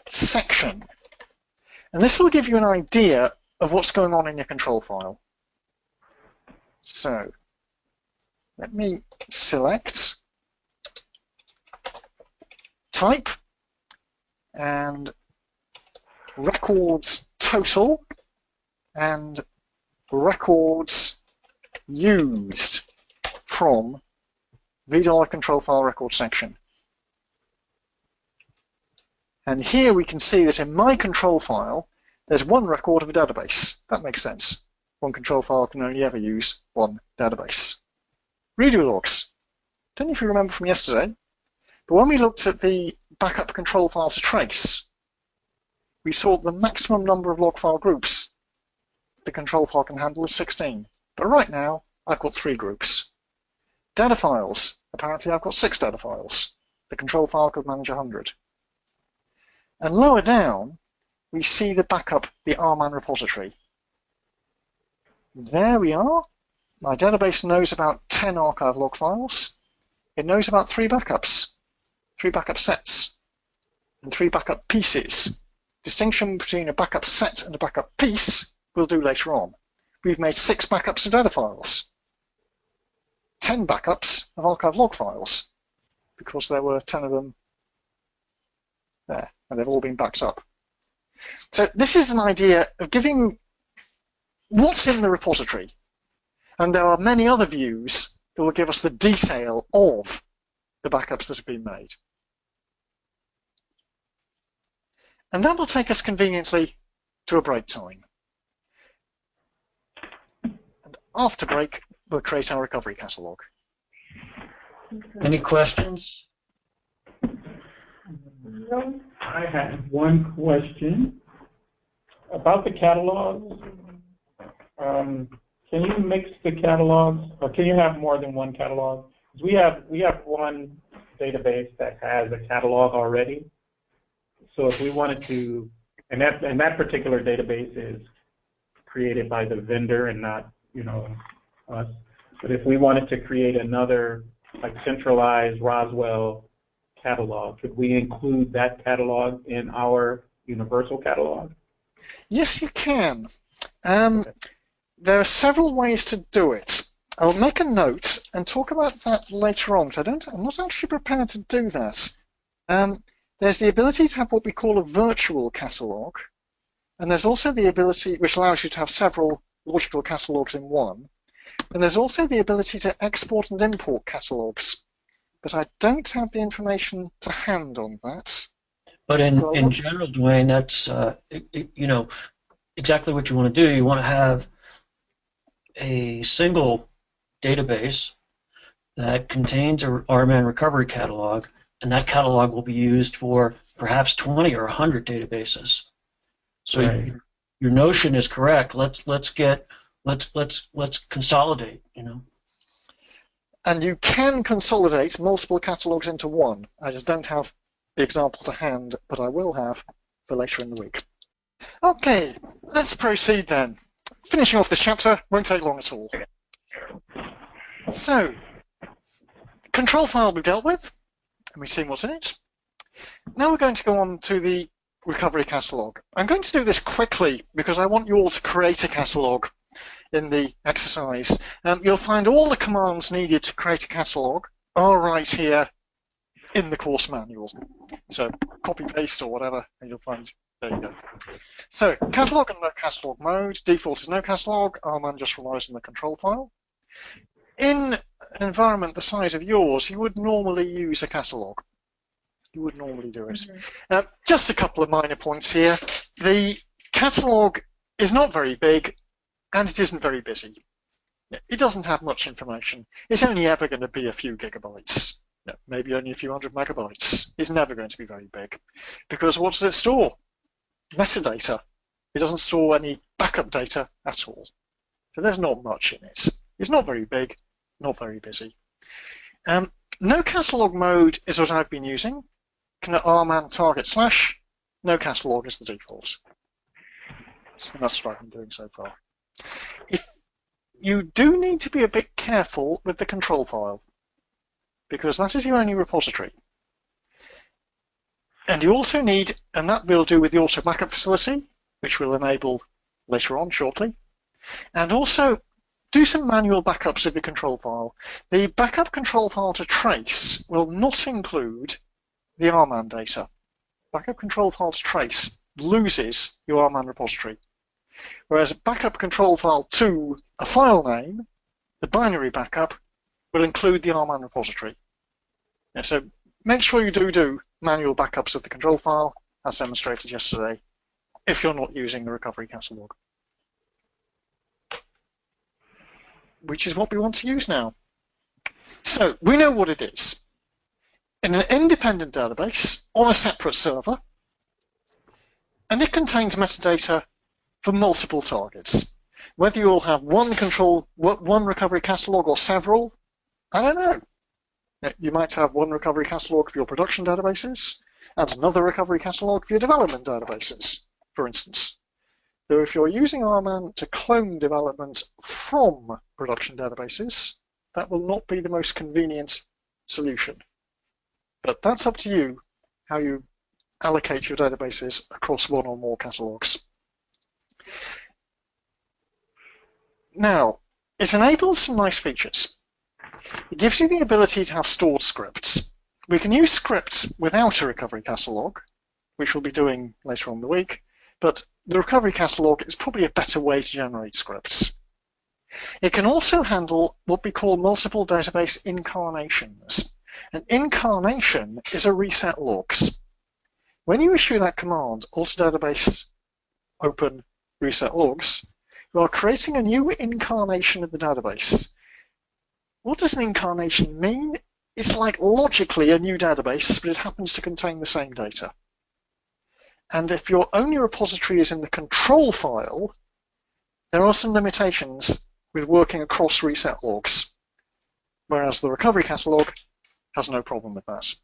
section. And this will give you an idea of what's going on in your control file. So, let me select, type, and records total, and records used from $, control file, record section. And here we can see that in my control file, there's one record of a database. That makes sense. One control file can only ever use one database. Redo logs. Don't know if you remember from yesterday, but when we looked at the backup control file to trace, we saw the maximum number of log file groups the control file can handle is 16. But right now, I've got 3 groups. Data files. Apparently, I've got 6 data files. The control file could manage 100. And lower down, we see the backup, the RMAN repository. There we are. My database knows about 10 archive log files. It knows about 3 backups, 3 backup sets, and 3 backup pieces. Distinction between a backup set and a backup piece we'll do later on. We've made 6 backups of data files, 10 backups of archive log files, because there were 10 of them there, and they've all been backed up. So this is an idea of giving what's in the repository, and there are many other views that will give us the detail of the backups that have been made. And that will take us conveniently to a break time. And after break, we'll create our recovery catalog. Any questions? I have one question about the catalogs. Can you mix the catalogs, or can you have more than one catalog? We have one database that has a catalog already. So if we wanted to, and that particular database is created by the vendor and not, us. But if we wanted to create another, like, centralized Roswell catalog, could we include that catalog in our universal catalog? Yes, you can. There are several ways to do it. I'll make a note and talk about that later on, because I'm not actually prepared to do that. There's the ability to have what we call a virtual catalog, and there's also the ability, which allows you to have several logical catalogs in one, and there's also the ability to export and import catalogs, but I don't have the information to hand on that. But in general, Dwayne, that's exactly what you want to do. You want to have a single database that contains a RMAN recovery catalog, and that catalog will be used for perhaps 20 or 100 databases. So right. Your notion is correct. Let's consolidate. And you can consolidate multiple catalogs into one. I just don't have the example to hand, but I will have for later in the week. Okay, let's proceed then. Finishing off this chapter won't take long at all. So, control file we've dealt with, and we've seen what's in it. Now we're going to go on to the recovery catalog. I'm going to do this quickly because I want you all to create a catalog in the exercise. You'll find all the commands needed to create a catalog are right here in the course manual. So copy paste or whatever, and you'll find, there you go. So catalog and no catalog mode. Default is no catalog. RMAN just relies on the control file. In an environment the size of yours, you would normally use a catalog. You would normally do it. Just a couple of minor points here. The catalog is not very big, and it isn't very busy. It doesn't have much information. It's only ever going to be a few gigabytes. Maybe only a few hundred megabytes. It's never going to be very big. Because what does it store? Metadata. It doesn't store any backup data at all. So there's not much in it. It's not very big, not very busy. No catalog mode is what I've been using. RMAN target / no catalog is the default. And that's what I've been doing so far. You do need to be a bit careful with the control file, because that is your only repository. And you also need, and that we'll do with the auto backup facility, which we'll enable later on shortly, and also do some manual backups of the control file. The backup control file to trace will not include the RMAN data. Backup control file to trace loses your RMAN repository. Whereas a backup control file to a file name, the binary backup, will include the RMAN repository. So make sure you do manual backups of the control file, as demonstrated yesterday, if you're not using the recovery catalog. Which is what we want to use now. So we know what it is. In an independent database on a separate server, and it contains metadata for multiple targets. Whether you'll have one recovery catalog or several, I don't know. You might have one recovery catalog for your production databases and another recovery catalog for your development databases, for instance. So if you're using RMAN to clone development from production databases, that will not be the most convenient solution. But that's up to you, how you allocate your databases across one or more catalogs. Now, it enables some nice features. It gives you the ability to have stored scripts. We can use scripts without a recovery catalog, which we'll be doing later on in the week, but the recovery catalog is probably a better way to generate scripts. It can also handle what we call multiple database incarnations. An incarnation is a reset logs. When you issue that command, alter database open reset logs, you are creating a new incarnation of the database. What does an incarnation mean? It's like logically a new database, but it happens to contain the same data. And if your only repository is in the control file, there are some limitations with working across reset logs, whereas the recovery catalog has no problem with that.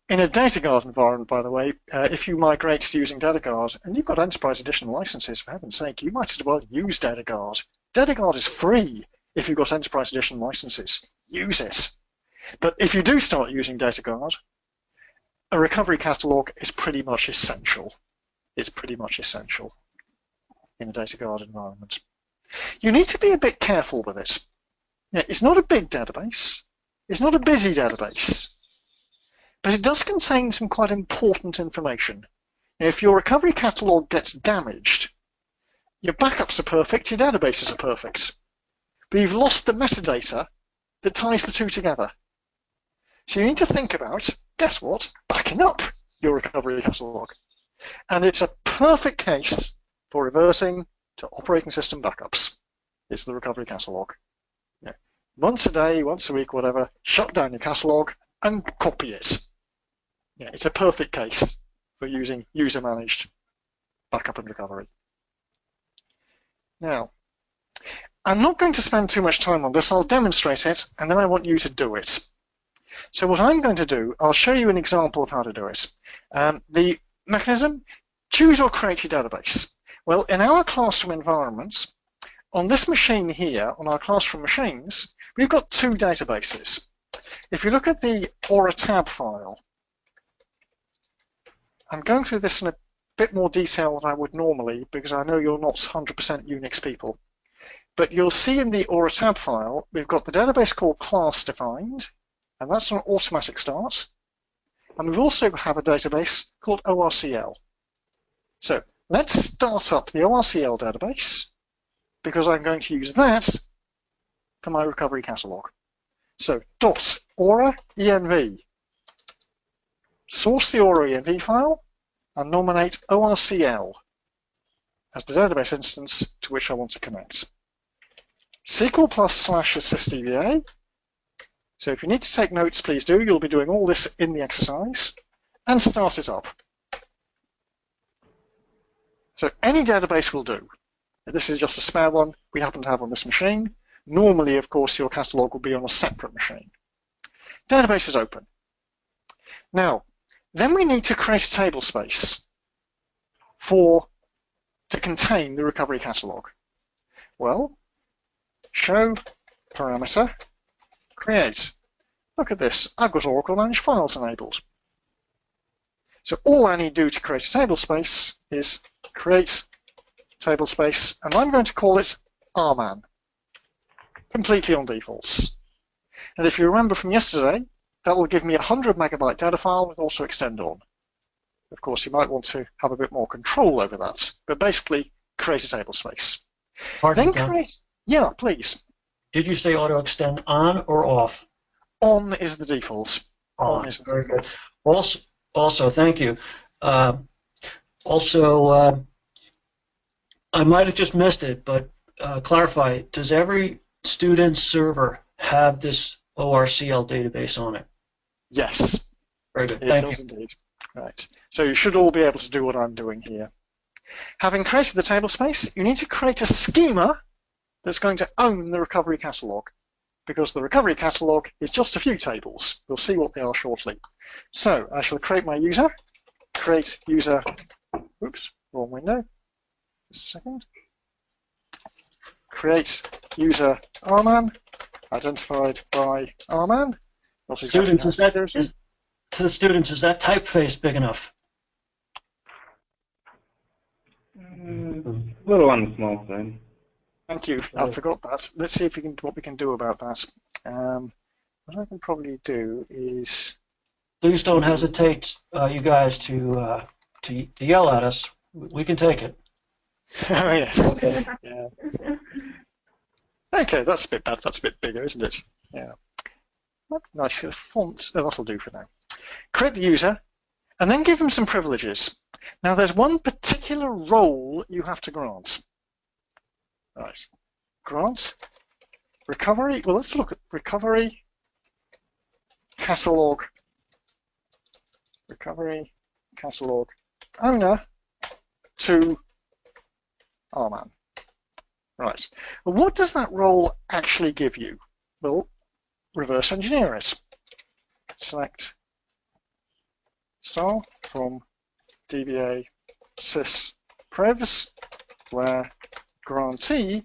In a DataGuard environment, by the way, if you migrate to using DataGuard, and you've got Enterprise Edition licenses, for heaven's sake, you might as well use DataGuard. DataGuard is free if you've got Enterprise Edition licenses. Use it. But if you do start using DataGuard, a recovery catalog is pretty much essential. It's pretty much essential in a DataGuard environment. You need to be a bit careful with it. It's not a big database. It's not a busy database. But it does contain some quite important information. If your recovery catalog gets damaged, your backups are perfect, your databases are perfect. But you've lost the metadata that ties the two together. So you need to think about, guess what, backing up your recovery catalog. And it's a perfect case for reverting to operating system backups. It's the recovery catalog. Once a day, once a week, whatever, shut down your catalog and copy it. It's a perfect case for using user-managed backup and recovery. Now, I'm not going to spend too much time on this. I'll demonstrate it, and then I want you to do it. So what I'm going to do, I'll show you an example of how to do it. The mechanism, choose or create your database. Well, in our classroom environments, on this machine here, on our classroom machines, we've got two databases. If you look at the or a tab file, I'm going through this in a bit more detail than I would normally because I know you're not 100% Unix people. But you'll see in the or a tab file, we've got the database called class defined, and that's an automatic start. And we also have a database called ORCL. So let's start up the ORCL database, because I'm going to use that for my recovery catalog. So .aura env. Source the aura env file and nominate ORCL as the database instance to which I want to connect. SQL plus / assistDBA. So if you need to take notes, please do. You'll be doing all this in the exercise. And start it up. So any database will do. This is just a spare one we happen to have on this machine. Normally, of course, your catalog will be on a separate machine. Database is open. Now, then we need to create a table space to contain the recovery catalog. Well, show parameter create. Look at this. I've got Oracle Managed Files enabled. So all I need to do to create a table space is create table space, and I'm going to call it RMAN, completely on defaults. And if you remember from yesterday, that will give me a 100 megabyte data file with auto extend on. Of course, you might want to have a bit more control over that, but basically create a table space. Pardon, Then create, yeah, please. Did you say auto extend on or off? On is the default. On is the Very default. good. Also, thank you. I might have just missed it, but clarify, does every student server have this ORCL database on it? Yes, Very good. it Thank does you. indeed. Right. So you should all be able to do what I'm doing here. Having created the table space, you need to create a schema that's going to own the recovery catalog, because the recovery catalog is just a few tables. We'll see what they are shortly. So I shall create my user, create user, oops, wrong window, just a second. Create user RMAN, identified by RMAN. Not exactly Students, is that typeface big enough? A little on the small side. Thank you. I forgot that. Let's see if we can what we can do about that. What I can probably do is. Please don't hesitate, you guys, to yell at us. We can take it. Oh yes. Yeah. Okay, that's a bit better. That's a bit bigger, isn't it? Yeah. Nice font. Oh, that'll do for now. Create the user, and then give him some privileges. Now, there's one particular role you have to grant. Right. Grant recovery. Well, let's look at recovery catalog. Recovery catalog owner to RMAN. Right. Well, what does that role actually give you? Well, reverse engineer it. Select style from DBA sys prevs, where grantee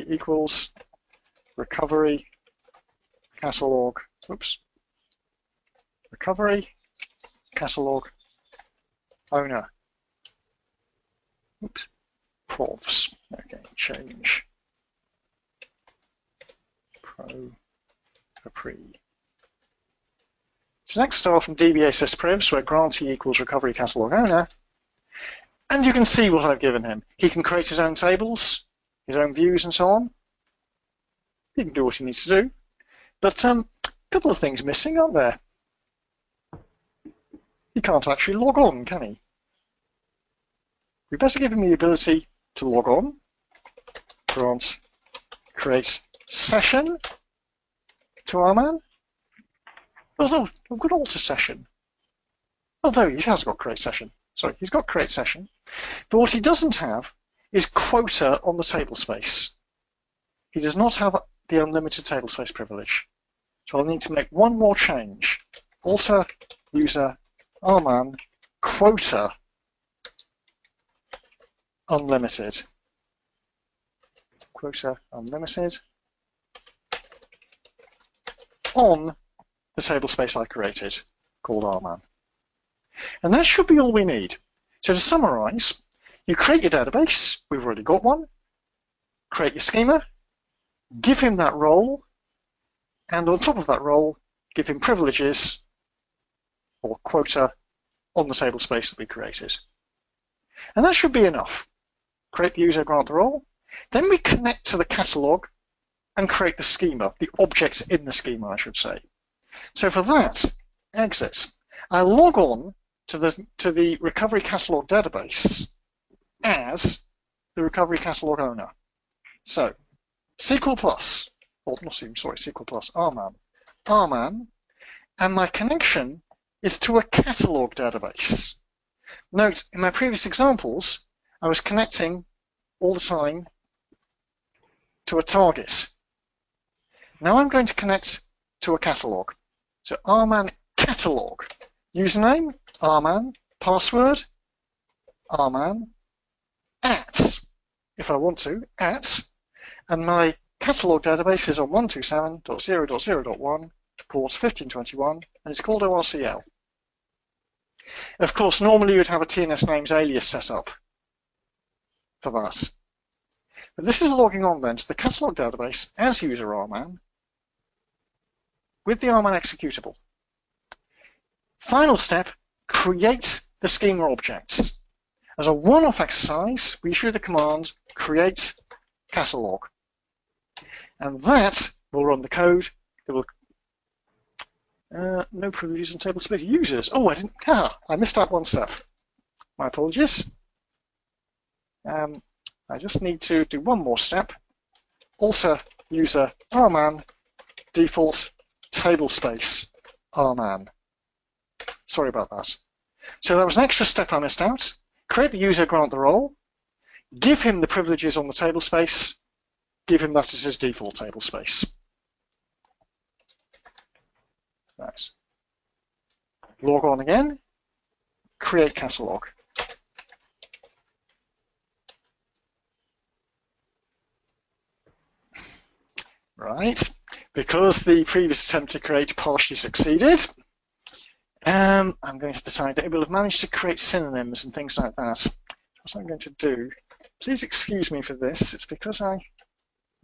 equals recovery catalog. Oops. Recovery catalog owner. Oops. Profs. Okay, change. Pro pre. So next start from DBA sysprivs, where grantee equals recovery catalog owner. And you can see what I've given him. He can create his own tables, his own views, and so on. He can do what he needs to do. But a couple of things missing, aren't there? He can't actually log on, can he? We better give him the ability to log on. Grant create session to RMAN. Although I've got alter session. Although he has got create session. Sorry, he's got create session. But what he doesn't have is quota on the table space. He does not have the unlimited table space privilege. So I'll need to make one more change. Alter user RMAN quota unlimited. Quota unlimited on the table space I created, called RMAN. And that should be all we need. So to summarize, you create your database, we've already got one, create your schema, give him that role, and on top of that role, give him privileges or quota on the table space that we created. And that should be enough. Create the user, grant the role. Then we connect to the catalog and create the schema, the objects in the schema, I should say. So for that, exit. I log on to the recovery catalog database as the recovery catalog owner. So SQL plus, or not sorry, SQL plus RMAN, and my connection is to a catalog database. Note, in my previous examples, I was connecting all the time to a target. Now I'm going to connect to a catalog. So RMAN catalog. Username, RMAN. Password, RMAN. @ if I want to, @ and my catalog database is on 127.0.0.1, port 1521, and it's called ORCL. Of course, normally you'd have a TNS names alias set up for that. But this is logging on then to the catalog database as user RMAN with the RMAN executable. Final step, create the schema objects. As a one-off exercise, we issue the command create catalog. And that will run the code. It will no privileges on table space users. Oh, I missed out one step. My apologies. I just need to do one more step. Alter user RMAN default table space RMAN. Sorry about that. So that was an extra step I missed out. Create the user, grant the role, give him the privileges on the table space, give him that as his default table space. Right. Log on again, create catalog. Right, because the previous attempt to create partially succeeded, I'm going to have to type that it will have managed to create synonyms and things like that. What I'm going to do, please excuse me for this, it's because let me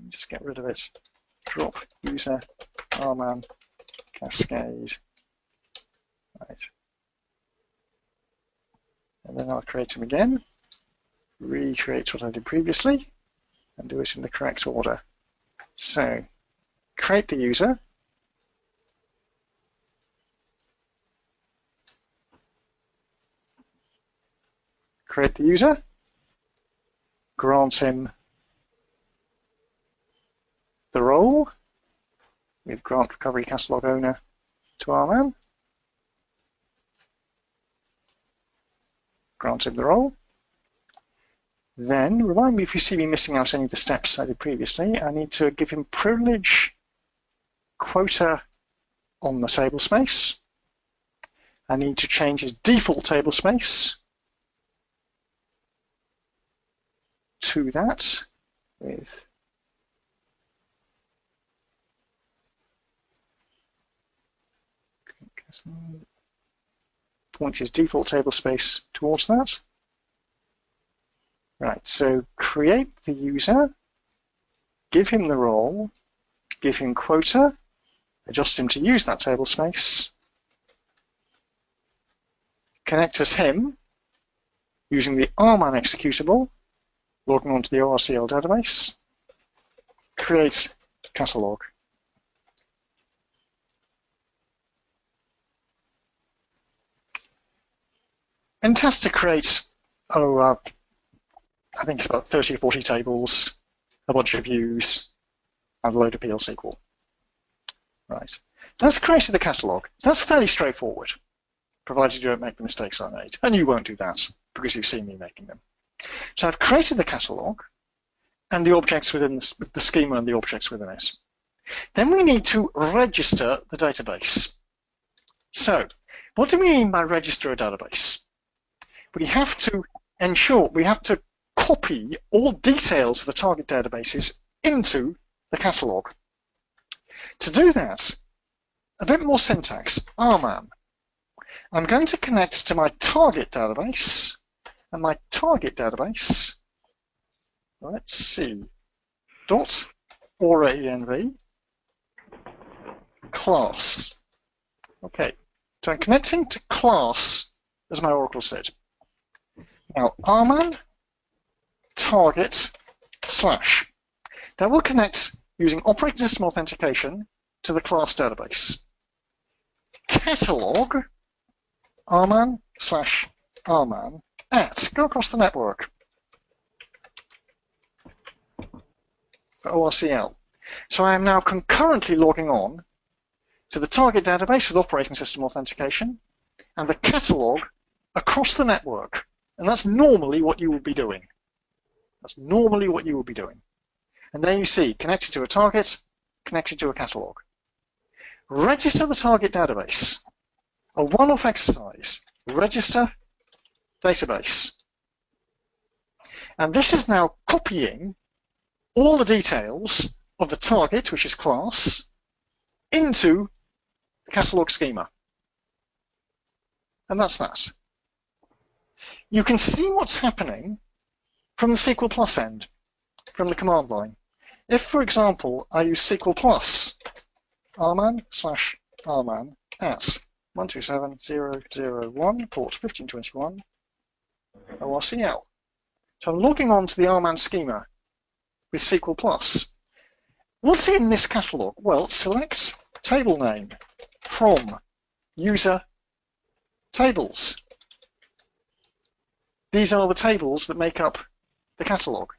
just get rid of it. Drop user RMAN cascade. Right. And then I'll create them again, recreate what I did previously, and do it in the correct order. So, create the user. Create the user. Grant him the role. With grant recovery catalog owner to RMAN. Grant him the role. Then, remind me if you see me missing out any of the steps I did previously, I need to give him privilege quota on the table space. I need to change his default table space to that with point his default table space towards that. Right, so create the user, give him the role, give him quota, adjust him to use that table space, connect as him using the RMAN executable, logging onto the ORCL database, create catalog. And task to create, I think it's about 30 or 40 tables, a bunch of views, and a load of PL SQL. Right. That's created the catalog. That's fairly straightforward, provided you don't make the mistakes I made. And you won't do that, because you've seen me making them. So I've created the catalog, and the objects within the schema and the objects within it. Then we need to register the database. So, what do we mean by register a database? We have to ensure, we have to copy all details of the target databases into the catalog. To do that, a bit more syntax, RMAN. I'm going to connect to my target database, and my target database, let's see, dot aura env class. Okay, so I'm connecting to class as my Oracle said. Now, RMAN target slash. Now we'll connect using operating system authentication to the class database. Catalog RMAN slash RMAN at, go across the network for ORCL. So I am now concurrently logging on to the target database with operating system authentication and the catalog across the network. And that's normally what you will be doing. That's normally what you will be doing. And there you see, connected to a target, connected to a catalog. Register the target database. A one-off exercise. Register database. And this is now copying all the details of the target, which is class, into the catalog schema. And that's that. You can see what's happening from the SQL Plus end, from the command line. If, for example, I use SQL Plus, RMAN slash RMAN at 127.0.0.1, port 1521, ORCL. So I'm logging on to the RMAN schema with SQL Plus. What's in this catalog? Well, select table name from user tables. These are the tables that make up the catalog.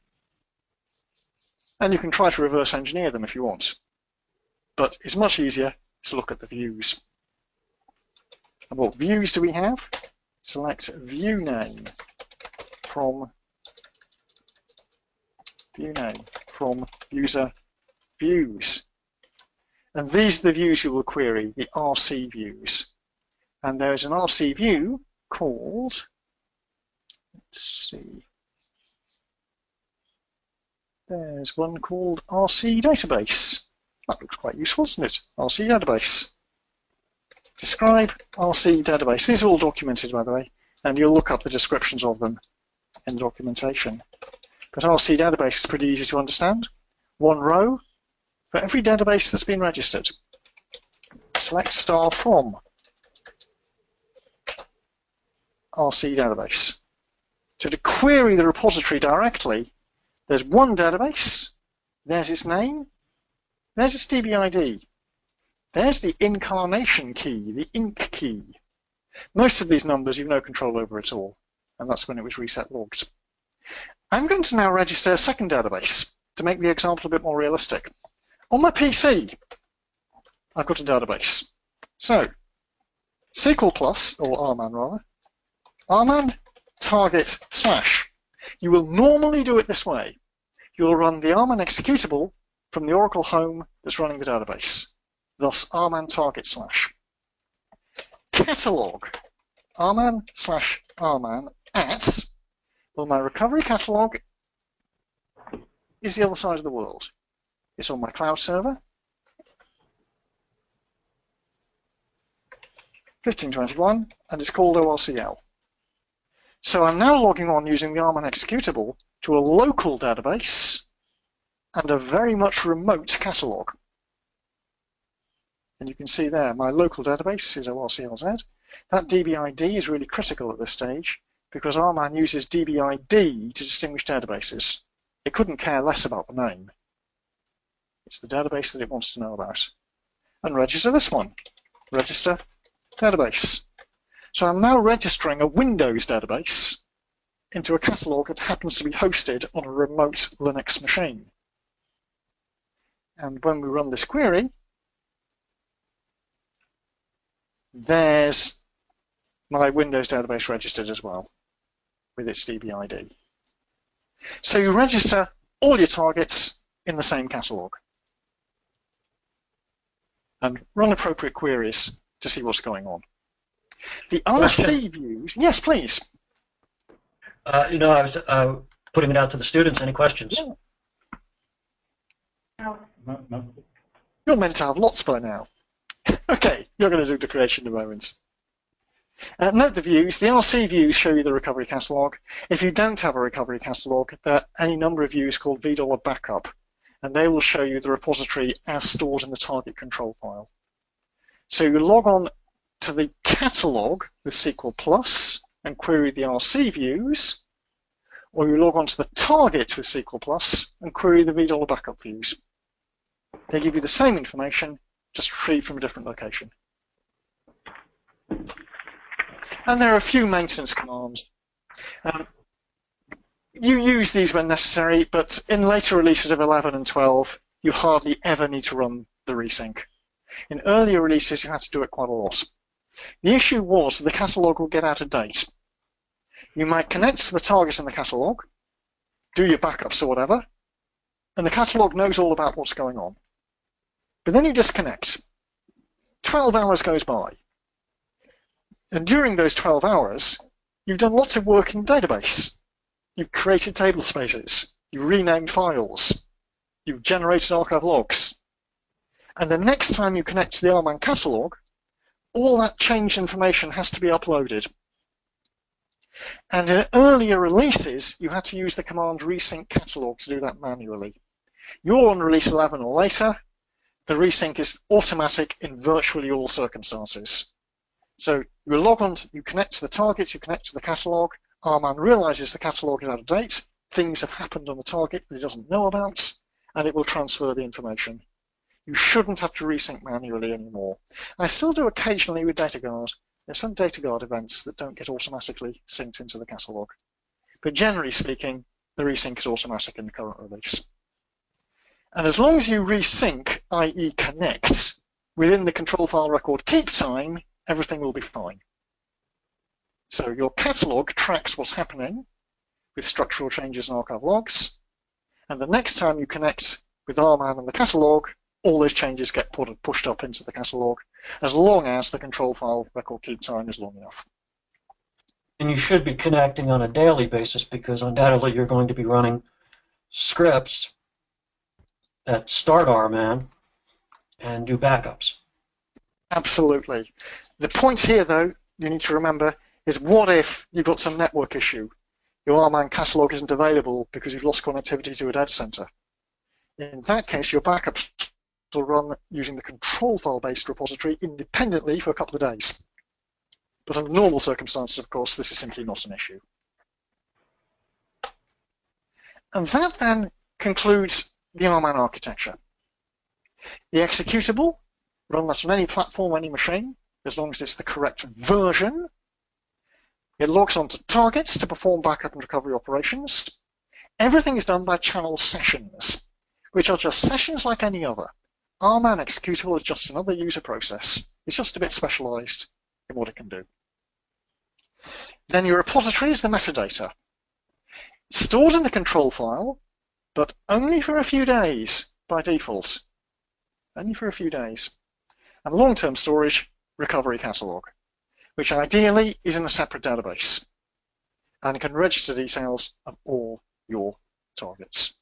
And you can try to reverse engineer them if you want. But it's much easier to look at the views. And what views do we have? Select view name from user views. And these are the views you will query, the RC views. And there is an RC view called, let's see, there's one called RC database. That looks quite useful, doesn't it? RC database. Describe RC database. These are all documented, by the way, and you'll look up the descriptions of them in the documentation. But RC database is pretty easy to understand. One row for every database that's been registered. Select star from RC database. So to query the repository directly, there's one database, there's its name, there's its DB ID, there's the incarnation key, the inc key. Most of these numbers you've no control over at all, and that's when it was reset logged. I'm going to now register a second database to make the example a bit more realistic. On my PC, I've got a database. So, SQL Plus, or RMAN rather, RMAN target slash. You will normally do it this way. You'll run the RMAN executable from the Oracle home that's running the database, thus RMAN target slash. Catalog, RMAN slash RMAN at, well, my recovery catalog is the other side of the world. It's on my cloud server, 1521, and it's called ORCL. So I'm now logging on using the RMAN executable to a local database and a very much remote catalog. And you can see there, my local database is ORCLZ. That DBID is really critical at this stage because RMAN uses DBID to distinguish databases. It couldn't care less about the name. It's the database that it wants to know about. And register this one. Register database. So I'm now registering a Windows database into a catalog that happens to be hosted on a remote Linux machine. And when we run this query, there's my Windows database registered as well with its DBID. So you register all your targets in the same catalog and run appropriate queries to see what's going on. The RC views, yes, please. I was putting it out to the students. Any questions? No. No. You're meant to have lots by now. Okay, you're going to do the creation in a moment. Note the views. The RC views show you the recovery catalog. If you don't have a recovery catalog, there are any number of views called $backup, and they will show you the repository as stored in the target control file. So you log on to the catalog with SQL Plus and query the RC views, or you log on to the target with SQL Plus and query the $V backup views. They give you the same information, just retrieved from a different location. And there are a few maintenance commands. You use these when necessary, but in later releases of 11 and 12, you hardly ever need to run the resync. In earlier releases, you had to do it quite a lot. The issue was that the catalog will get out of date. You might connect to the target in the catalog, do your backups or whatever, and the catalog knows all about what's going on. But then you disconnect. 12 hours goes by. And during those 12 hours, you've done lots of work in the database. You've created table spaces. You've renamed files. You've generated archive logs. And the next time you connect to the RMAN catalog, all that changed information has to be uploaded. And in earlier releases, you had to use the command resync catalog to do that manually. You're on release 11 or later. The resync is automatic in virtually all circumstances. So you log on, you connect to the target, you connect to the catalog. RMAN realizes the catalog is out of date. Things have happened on the target that it doesn't know about, and it will transfer the information. You shouldn't have to resync manually anymore. I still do occasionally with DataGuard. There's some DataGuard events that don't get automatically synced into the catalog. But generally speaking, the resync is automatic in the current release. And as long as you resync, i.e. connect, within the control file record keep time, everything will be fine. So your catalog tracks what's happening with structural changes and archive logs, and the next time you connect with RMAN and the catalog, all those changes get pushed up into the catalog, as long as the control file record keep time is long enough. And you should be connecting on a daily basis because undoubtedly you're going to be running scripts that start RMAN and do backups. Absolutely. The point here, though, you need to remember, is what if you've got some network issue? Your RMAN catalog isn't available because you've lost connectivity to a data center. In that case, your backups will run using the control file-based repository independently for a couple of days. But under normal circumstances, of course, this is simply not an issue. And that then concludes the RMAN architecture. The executable, run that on any platform, any machine, as long as it's the correct version. It logs onto targets to perform backup and recovery operations. Everything is done by channel sessions, which are just sessions like any other. RMAN executable is just another user process. It's just a bit specialized in what it can do. Then your repository is the metadata. It's stored in the control file, but only for a few days by default. Only for a few days. And long-term storage, recovery catalog, which ideally is in a separate database and can register details of all your targets.